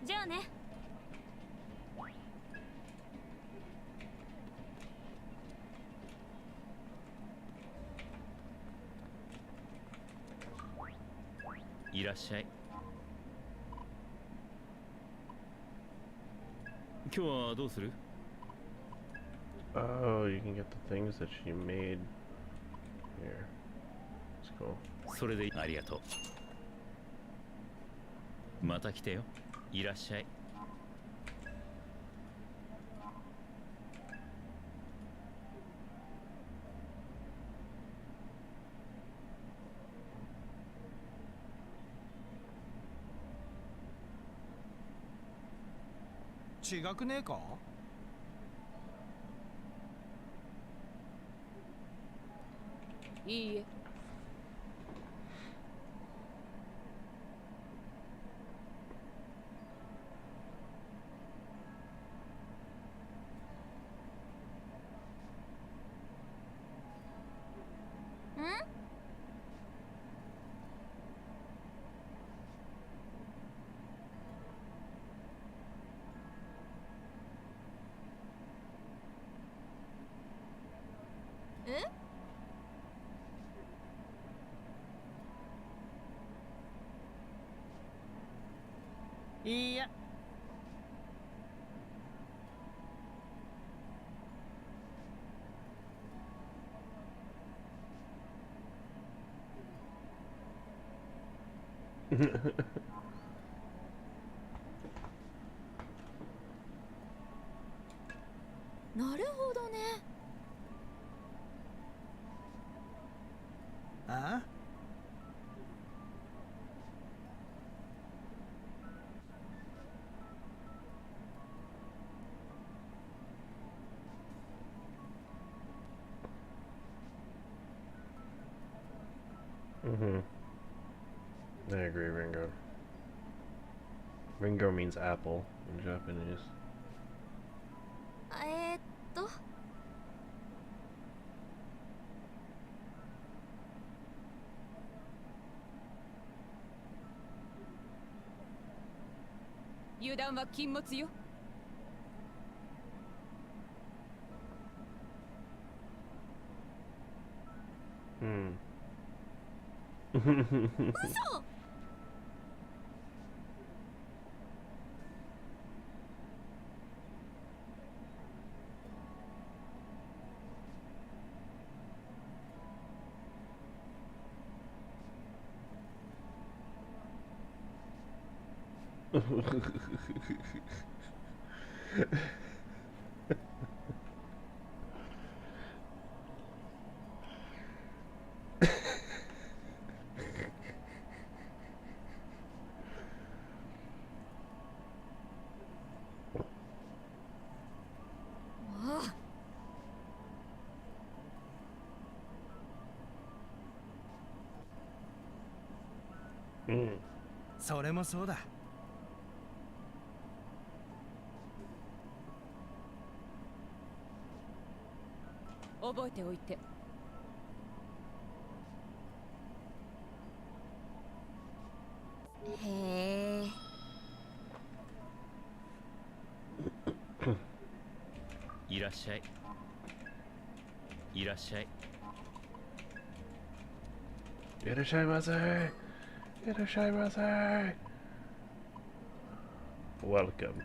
[SPEAKER 15] じゃあね。
[SPEAKER 14] いらっしゃい。今日はどうする？
[SPEAKER 1] Oh, you can get the things that she made here. That's cool.
[SPEAKER 16] それでありがとう。また来てよ。いらっしゃい。
[SPEAKER 13] 違くねえか？
[SPEAKER 17] いいえ。
[SPEAKER 15] え？
[SPEAKER 13] いいや。
[SPEAKER 15] なるほどね。
[SPEAKER 13] あ？Mm-hmm.
[SPEAKER 1] I agree, Ringo. Ringo means apple in Japanese.
[SPEAKER 15] えーっと。
[SPEAKER 17] 油断は禁物よ。
[SPEAKER 1] Hmm.
[SPEAKER 15] 嘘。もう。
[SPEAKER 1] Mm.
[SPEAKER 13] それもそうだ。
[SPEAKER 17] 覚えておいて。
[SPEAKER 15] へえ。
[SPEAKER 16] いらっしゃい。いらっしゃい。
[SPEAKER 1] Irashaimase! Irashaimase! Welcome.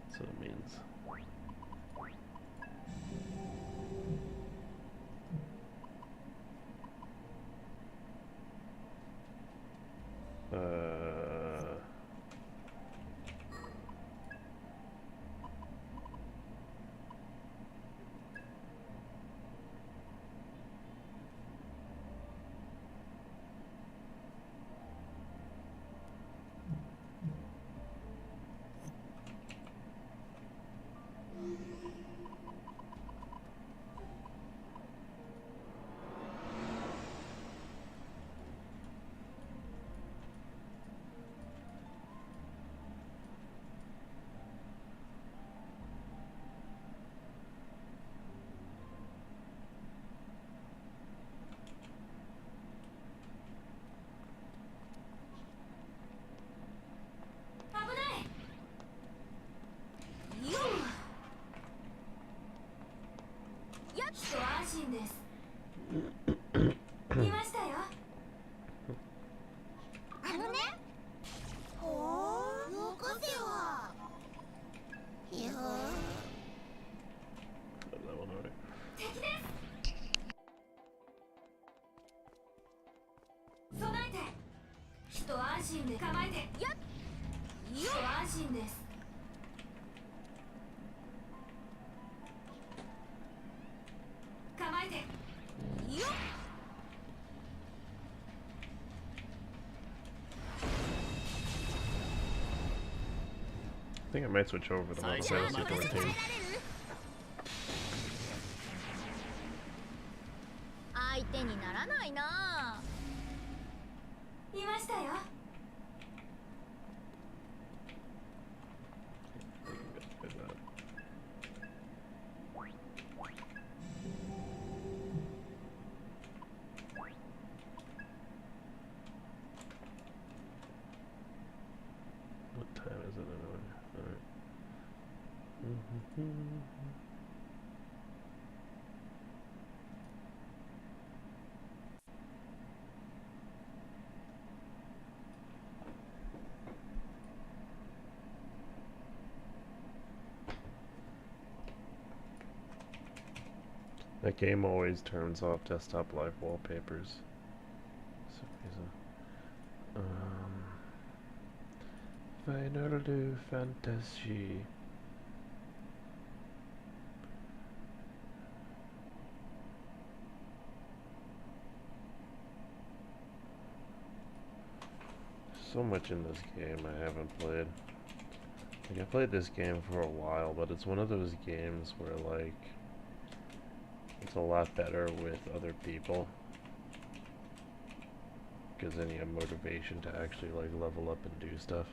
[SPEAKER 1] That's what it means.
[SPEAKER 7] しいんです。構えて。
[SPEAKER 15] よっ。
[SPEAKER 1] I think I might switch over to Final Fantasy 14.
[SPEAKER 15] 相手にならないな。
[SPEAKER 7] いましたよ。
[SPEAKER 1] What time is it? Alright. That game always turns off desktop live wallpapers. For some reason. Final Fantasy. So much in this game I haven't played. Like, I played this game for a while, but it's one of those games where, like, it's a lot better with other people. Because then you have motivation to actually, like, level up and do stuff.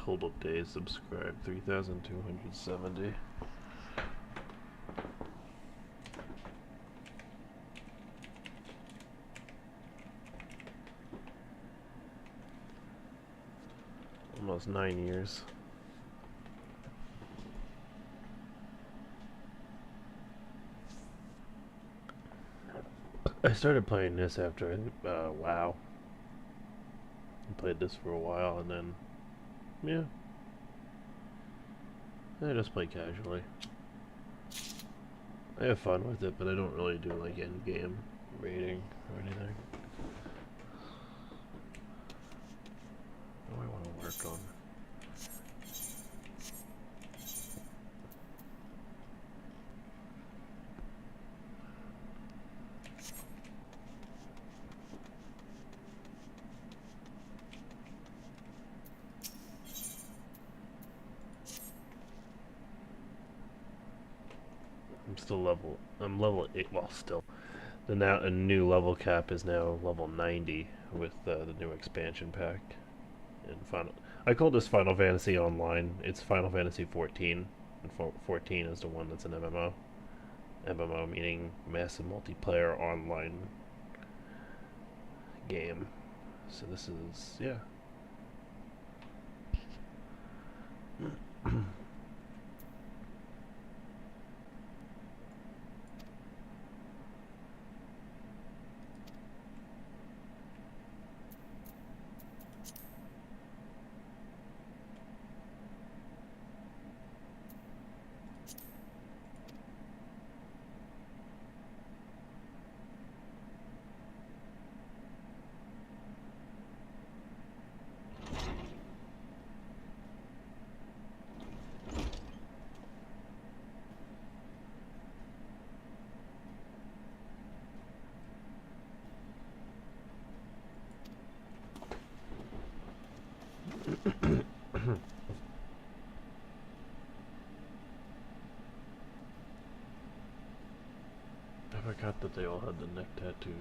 [SPEAKER 1] Total days subscribed 3,270. Almost 9 years. I started playing this after WoW. I played this for a while and then, yeah, I just play casually. I have fun with it, but I don't really do like end game rating or anything. What do I want to work on? I'm level 8, well still. A new level cap is now level 90 with the new expansion pack. And I call this Final Fantasy Online. It's Final Fantasy 14. And 14 is the one that's an MMO. MMO meaning massive multiplayer online game. So this is, yeah. I forgot that they all had the neck tattoos.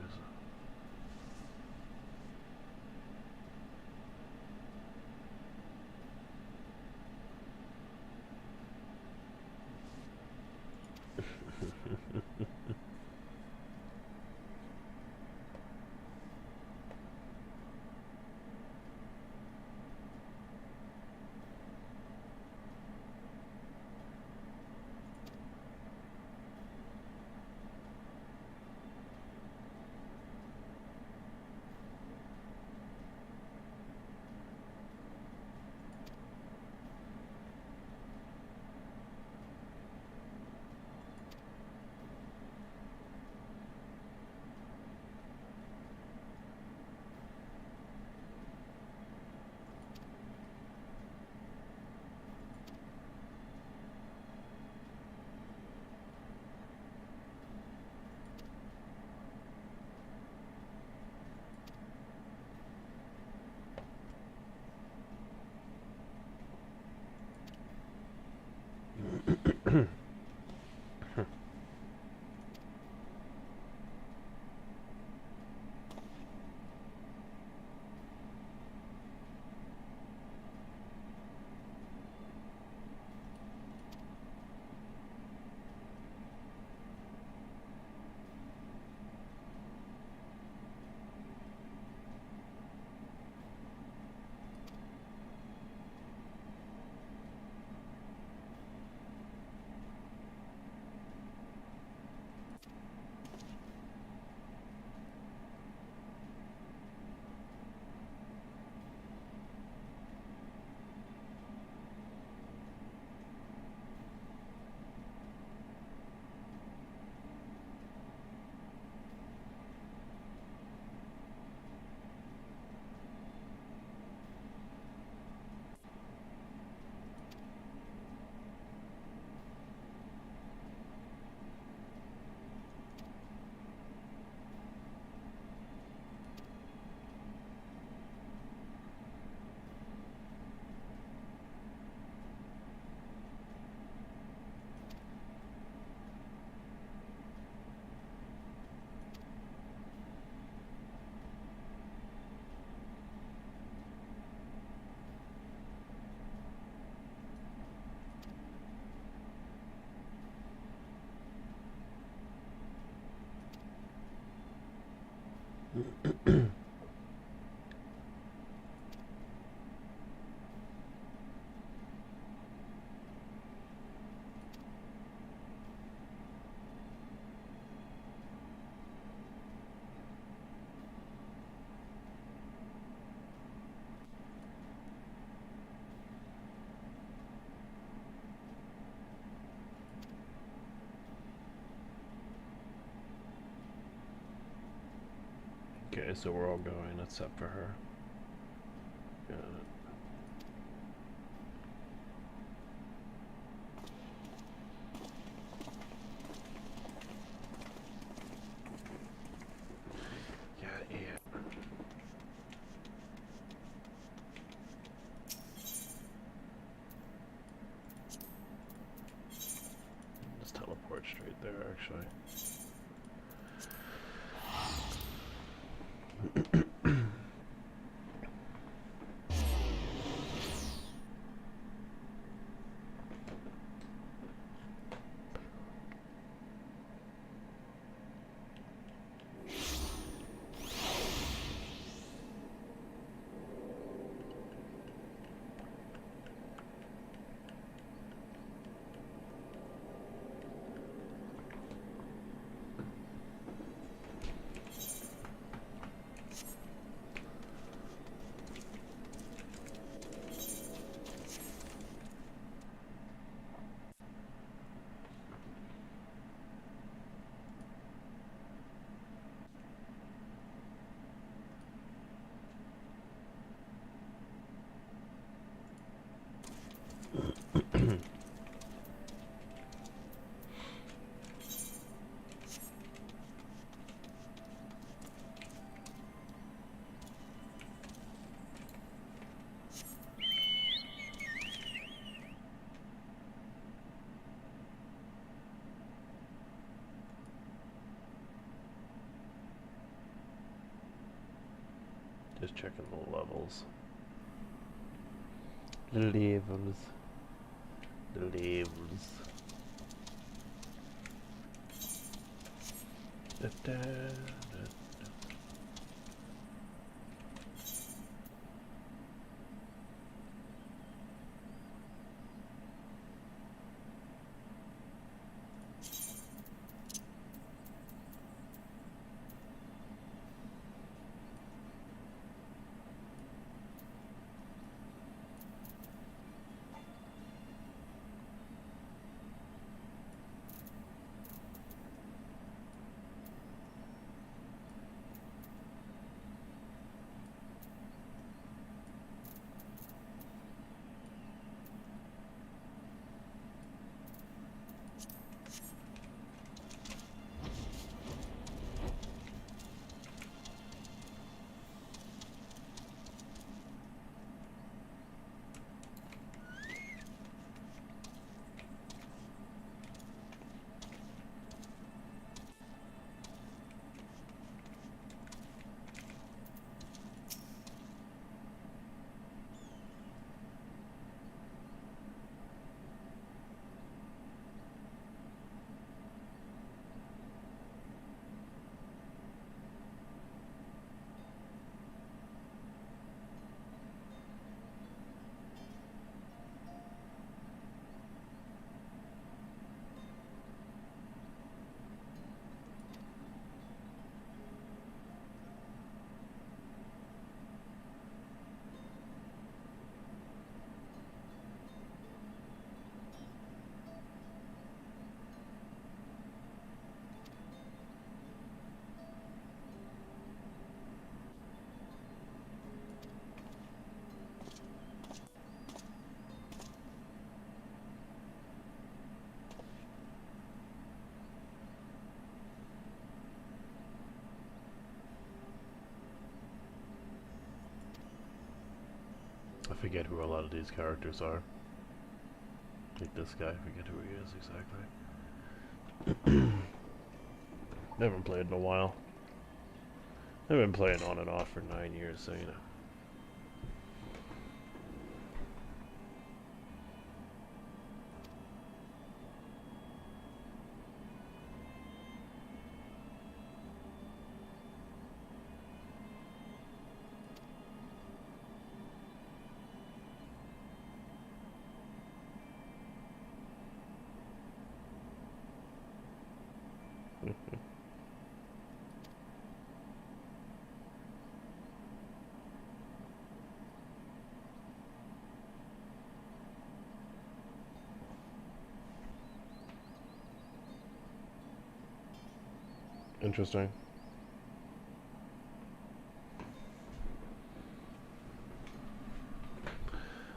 [SPEAKER 1] Okay, so we're all going except for her. Got it. Just teleport straight there, actually. Just checking the levels. The levels. The levels. Da, da, da. I forget who a lot of these characters are. Like this guy, I forget who he is exactly. I haven't played in a while. I've been playing on and off for 9 years, so you know. Interesting.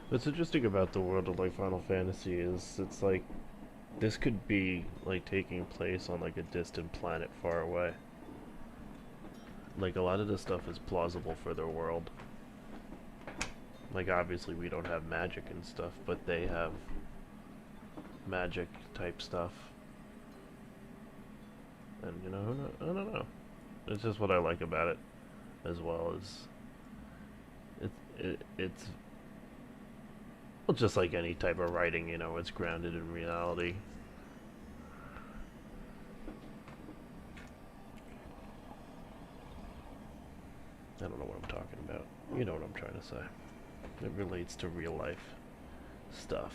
[SPEAKER 1] What's interesting about the world of like Final Fantasy is it's like this could be like taking place on like a distant planet far away. Like a lot of this stuff is plausible for their world. Like obviously we don't have magic and stuff, but they have magic type stuff. And you know, I don't know. It's just what I like about it, as well as it's well, just like any type of writing, you know, it's grounded in reality. I don't know what I'm talking about. You know what I'm trying to say. It relates to real life stuff.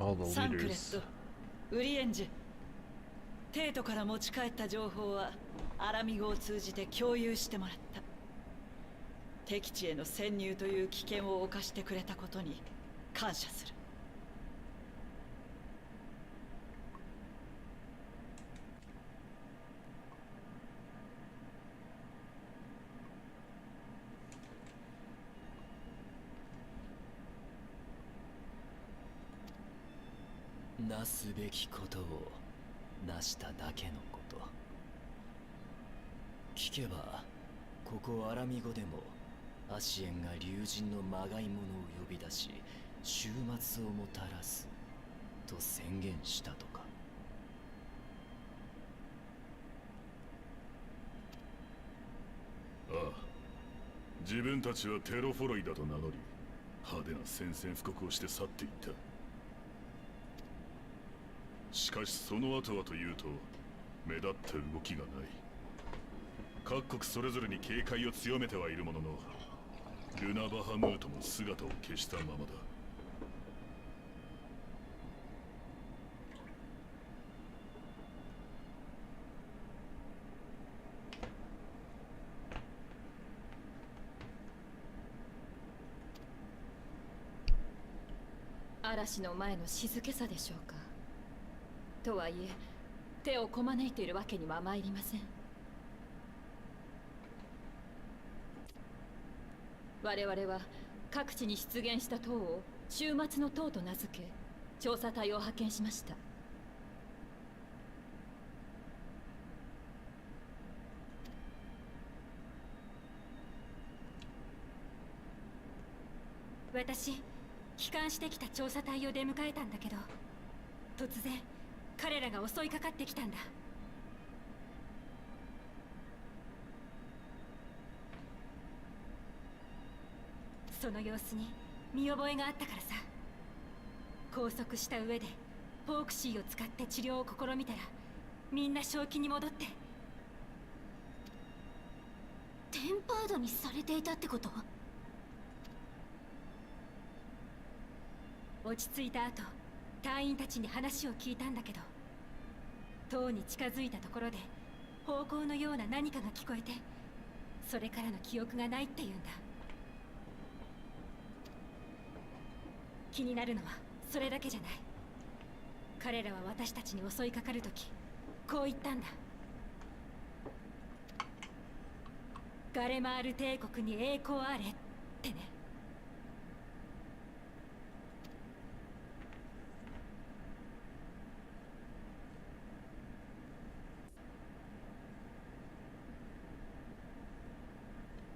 [SPEAKER 1] all the
[SPEAKER 18] サンクレッ
[SPEAKER 1] leaders.
[SPEAKER 18] ト、ウリエンジ。テートから持ち帰った情報はアラミゴを通じて共有してもらった。敵地への潜入という危険を冒してくれたことに感謝する。
[SPEAKER 19] なすべきことをなしただけのこと。聞けばここアラミゴでもアシエンが竜神のまがいものを呼び出し終末をもたらすと宣言したとか。
[SPEAKER 20] ああ、自分たちはテロフォロイだと名乗り派手な宣戦布告をして去っていった。しかしその後はというと目立った動きがない。各国それぞれに警戒を強めてはいるものの、ルナ・バハムートも姿を消したままだ。
[SPEAKER 17] 嵐の前の静けさでしょうか。とはいえ手をこまねいているわけには参りません。我々は各地に出現した塔を終末の塔と名付け調査隊を派遣しました。
[SPEAKER 21] 私帰還してきた調査隊を出迎えたんだけど、突然彼らが襲いかかってきたんだ。その様子に見覚えがあったからさ。拘束した上でフォークシーを使って治療を試みたらみんな正気に戻って。テンパードにされていたってこと？落ち着いた後、隊員たちに話を聞いたんだけど、塔に近づいたところで咆哮のような何かが聞こえて、それからの記憶がないって言うんだ。気になるのはそれだけじゃない。彼らは私たちに襲いかかるときこう言ったんだ。ガレマール帝国に栄光あれってね。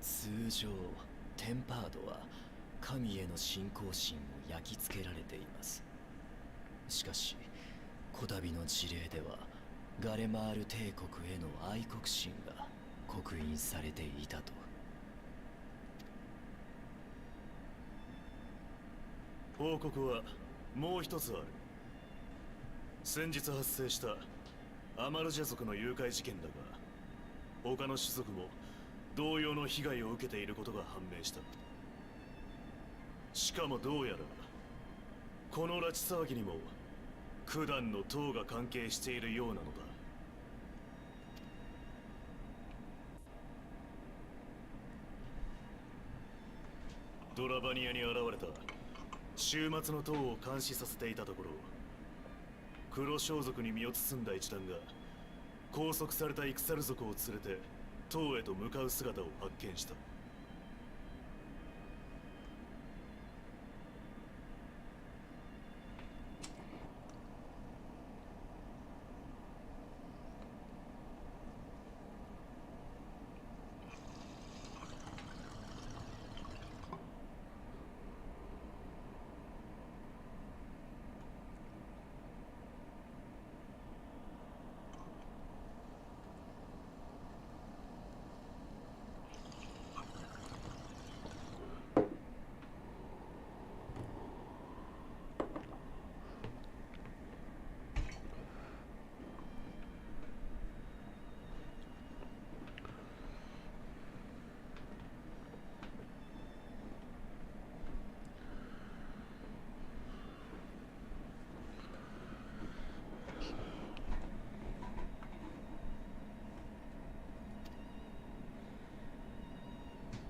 [SPEAKER 19] 通常テンパードは神への信仰心を焼き付けられています。しかしこたびの事例ではガレマール帝国への愛国心が刻印されていたと。
[SPEAKER 20] 報告はもう一つある。先日発生したアマルジャ族の誘拐事件だが、他の種族も同様の被害を受けていることが判明した。しかもどうやらこの拉致騒ぎにも九段の塔が関係しているようなのだ。ドラバニアに現れた終末の塔を監視させていたところ、黒装束に身を包んだ一団が拘束されたイクサル族を連れて塔へと向かう姿を発見した。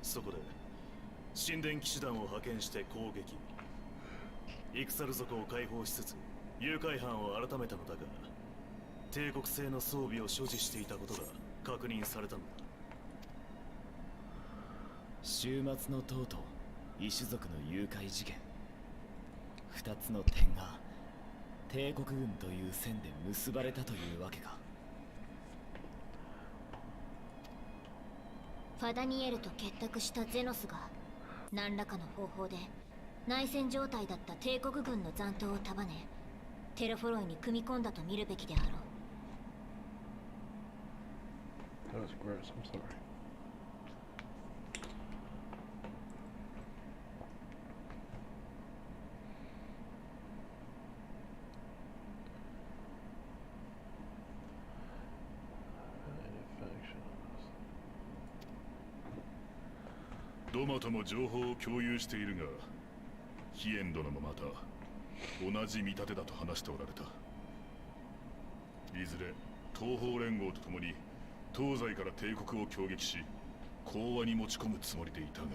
[SPEAKER 20] そこで神殿騎士団を派遣して攻撃。イクサル族を解放しつつ誘拐犯を改めたのだが、帝国製の装備を所持していたことが確認されたんだ。
[SPEAKER 19] 終末の塔と異種族の誘拐事件、二つの点が帝国軍という線で結ばれたというわけか。
[SPEAKER 15] ファダニエルと結託したゼノスが何らかの方法で内戦状態だった帝国軍の残党を束ねテラフォロイに組み込んだと見るべきであろう。
[SPEAKER 1] That was gross, I'm sorry. Manufacturers.
[SPEAKER 4] ドマとも情報を共有しているが、ヒエン殿もまた同じ見立てだと話しておられた。いずれ東方連合と共に東西から帝国を攻撃し講和に持ち込むつもりでいたが、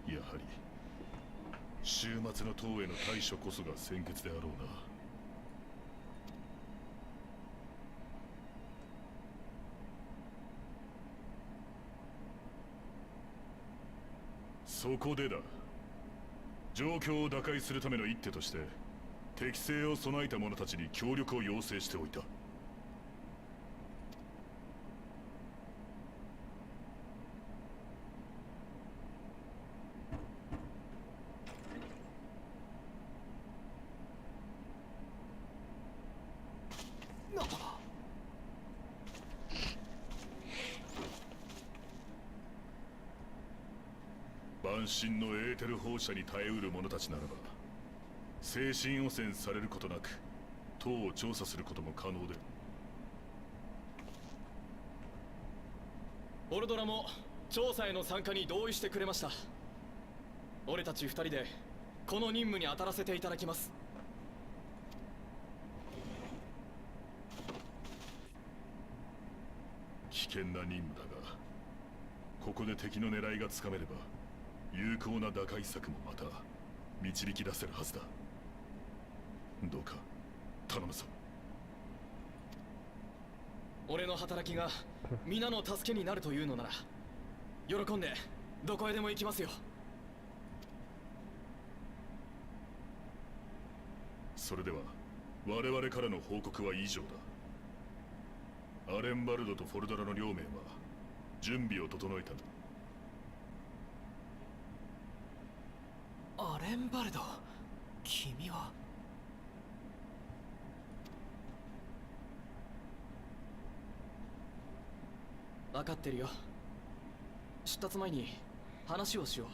[SPEAKER 4] やはり終末の塔への対処こそが先決であろうな。そこでだ、状況を打開するための一手として適性を備えた者たちに協力を要請しておいた。万神のエーテル放射に耐えうる者たちならば精神汚染されることなく塔を調査することも可能で。
[SPEAKER 22] オルドラも調査への参加に同意してくれました。俺たち二人でこの任務に当たらせていただきます。
[SPEAKER 4] 危険な任務だが、ここで敵の狙いがつかめれば有効な打開策もまた導き出せるはずだ。どうか頼むぞ。
[SPEAKER 22] 俺の働きが皆の助けになるというのなら喜んでどこへでも行きますよ。
[SPEAKER 4] それでは我々からの報告は以上だ。アレンバルドとフォルドラの両名は準備を整えた。
[SPEAKER 19] アレンバルド、君は。
[SPEAKER 22] 分かってるよ。出立前に話をしよう。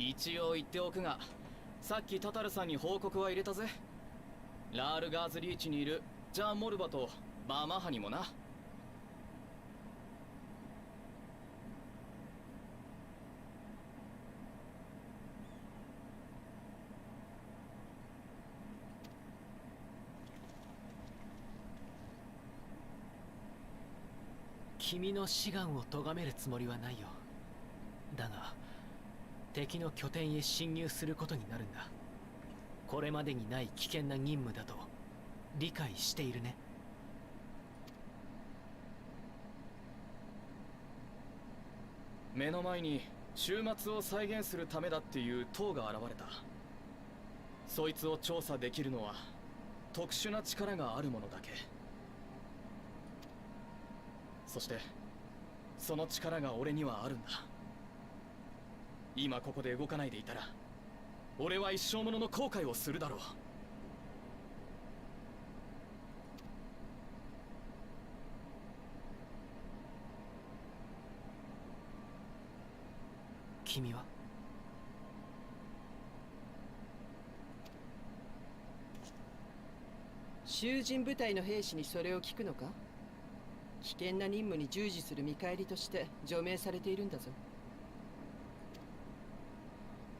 [SPEAKER 22] 一応言っておくが、さっきタタルさんに報告は入れたぜ。ラールガーズリーチにいるジャー・モルバとバーマッハにもな。
[SPEAKER 19] 君の志願を咎めるつもりはないよ。だが敵の拠点へ侵入することになるんだ。これまでにない危険な任務だと理解しているね。
[SPEAKER 22] 目の前に終末を再現するためだっていう塔が現れた。そいつを調査できるのは特殊な力がある者だけ。そしてその力が俺にはあるんだ。今ここで動かないでいたら俺は一生ものの後悔をするだろう。
[SPEAKER 3] 君は？
[SPEAKER 6] 囚人部隊の兵士にそれを聞くのか？危険な任務に従事する見返りとして除名されているんだぞ。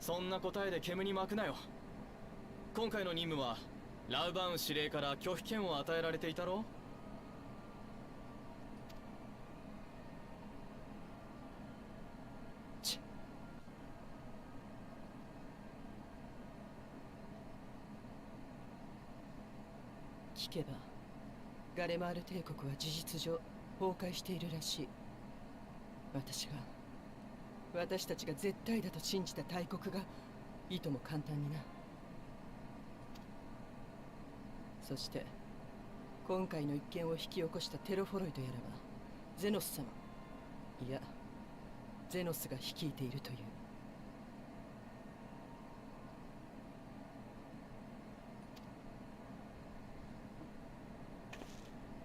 [SPEAKER 22] そんな答えで煙に巻くなよ。今回の任務はラウバウン司令から拒否権を与えられていたろ。
[SPEAKER 6] 聞けばガレマール帝国は事実上崩壊しているらしい。私たちが絶対だと信じた大国がいとも簡単にな。そして今回の一件を引き起こしたテロフォロイドやらはゼノス様、いやゼノスが率いているという。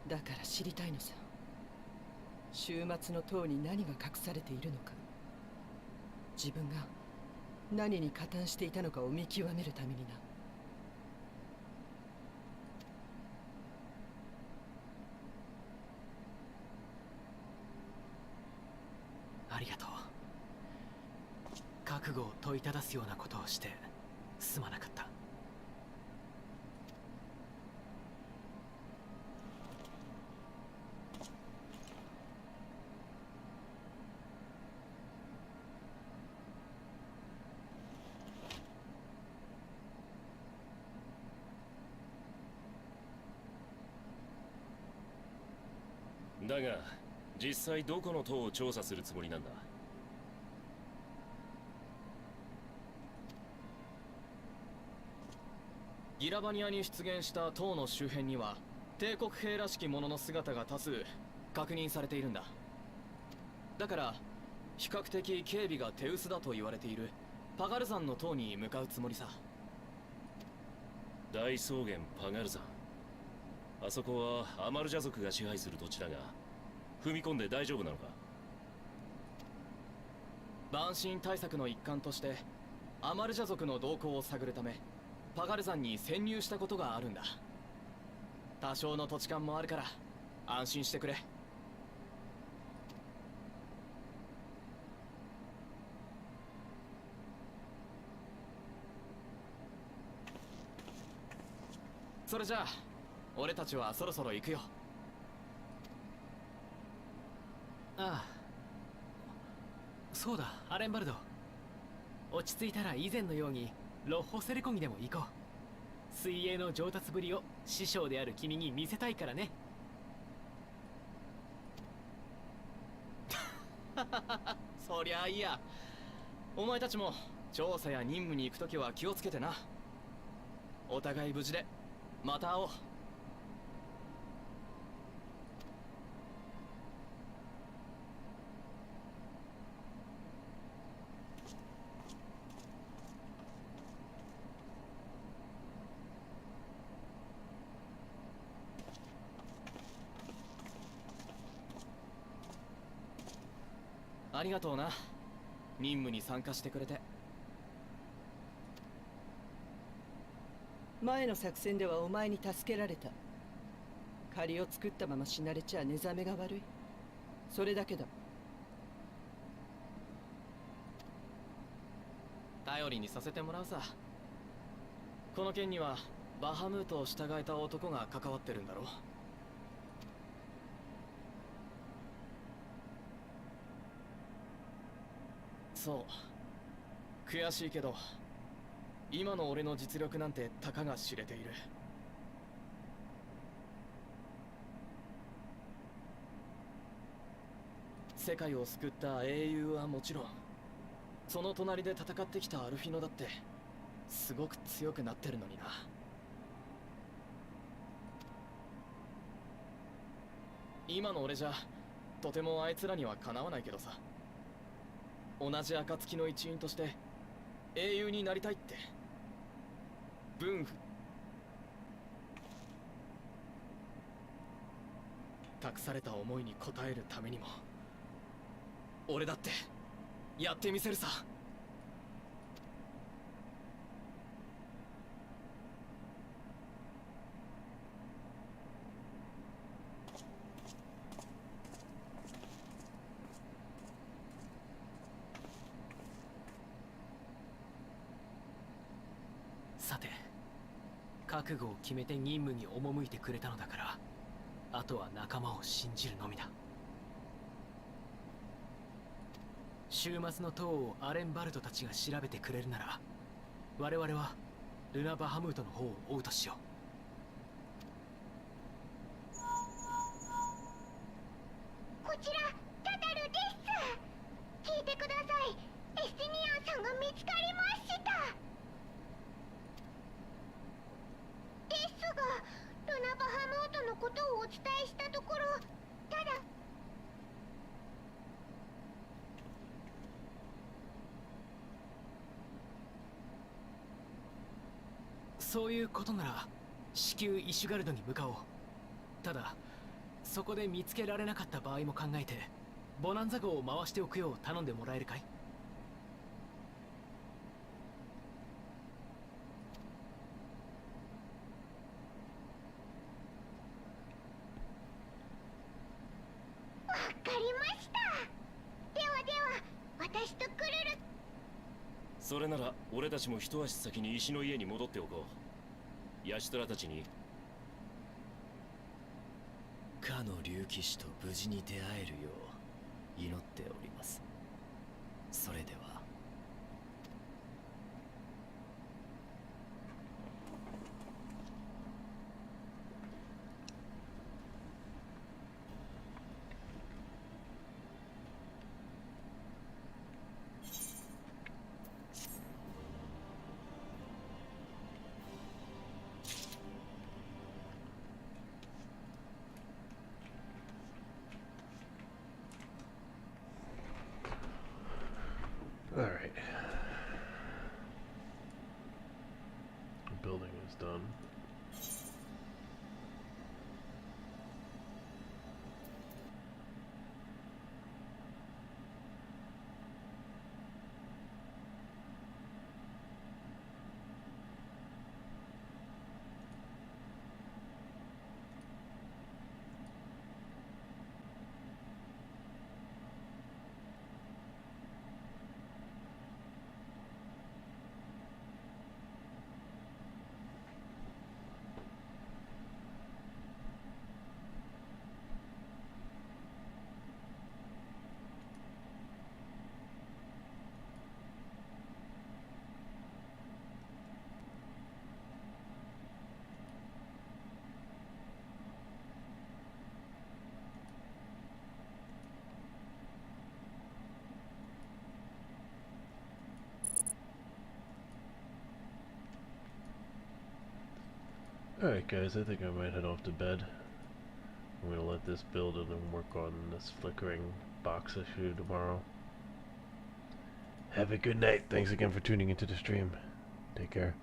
[SPEAKER 6] だから知りたいのさ。終末の塔に何が隠されているのか、自分が何に加担していたのかを見極めるためにな。
[SPEAKER 3] ありがとう。覚悟を問いただすようなことをしてすまなかった。
[SPEAKER 23] だが実際どこの塔を調査するつもりなんだ？
[SPEAKER 22] ギラバニアに出現した塔の周辺には帝国兵らしき者の姿が多数確認されているんだ。だから比較的警備が手薄だと言われているパガル山の塔に向かうつもりさ。
[SPEAKER 23] 大草原パガル山、あそこはアマルジャ族が支配する土地だが踏み込んで大丈夫なのか？
[SPEAKER 22] 蛮神対策の一環としてアマルジャ族の動向を探るためパガル山に潜入したことがあるんだ。多少の土地勘もあるから安心してくれ。それじゃあ俺たちはそろそろ行くよ。
[SPEAKER 3] ああ、そうだ、アレンバルド。落ち着いたら以前のようにロッホセレコギでも行こう。水泳の上達ぶりを師匠である君に見せたいからね。
[SPEAKER 22] そりゃあいいや。お前たちも調査や任務に行くときは気をつけてな。お互い無事でまた会おう。ありがとうな、任務に参加してくれて。
[SPEAKER 6] 前の作戦ではお前に助けられた。借りを作ったまま死なれちゃ寝覚めが悪い。それだけだ。
[SPEAKER 22] 頼りにさせてもらうさ。この件にはバハムートを従えた男が関わってるんだろう。そう悔しいけど今の俺の実力なんてたかが知れている。世界を救った英雄はもちろんその隣で戦ってきたアルフィノだってすごく強くなってるのにな。今の俺じゃとてもあいつらにはかなわないけどさ、同じ暁の一員として英雄になりたいって分託された思いに応えるためにも俺だってやってみせるさ。さて、覚悟を決めて任務に赴いてくれたのだから、あとは仲間を信じるのみだ。週末の塔をアレン・バルトたちが調べてくれるなら、我々はルナ・バハムートの方を追うとしよう。
[SPEAKER 5] こちらタタルです。聞いてください。エスティニアンさんが見つかりました。ですが、ルナ・バハムートのことをお伝えしたところ、ただ
[SPEAKER 3] そういうことなら至急イシュガルドに向かおう。ただそこで見つけられなかった場合も考えてボナンザ号を回しておくよう頼んでもらえるかい？
[SPEAKER 5] わかりました。ではでは、私とクルル。
[SPEAKER 23] それなら俺たちも一足先に石の家に戻っておこう。ヤシトラたちに
[SPEAKER 19] かの竜騎士と無事に出会えるよう祈っております。それでは。
[SPEAKER 1] All right. The building is done. Alright guys, I think I might head off to bed. I'm gonna let this build and then work on this flickering box issue tomorrow. Have a good night. Thanks again for tuning into the stream. Take care.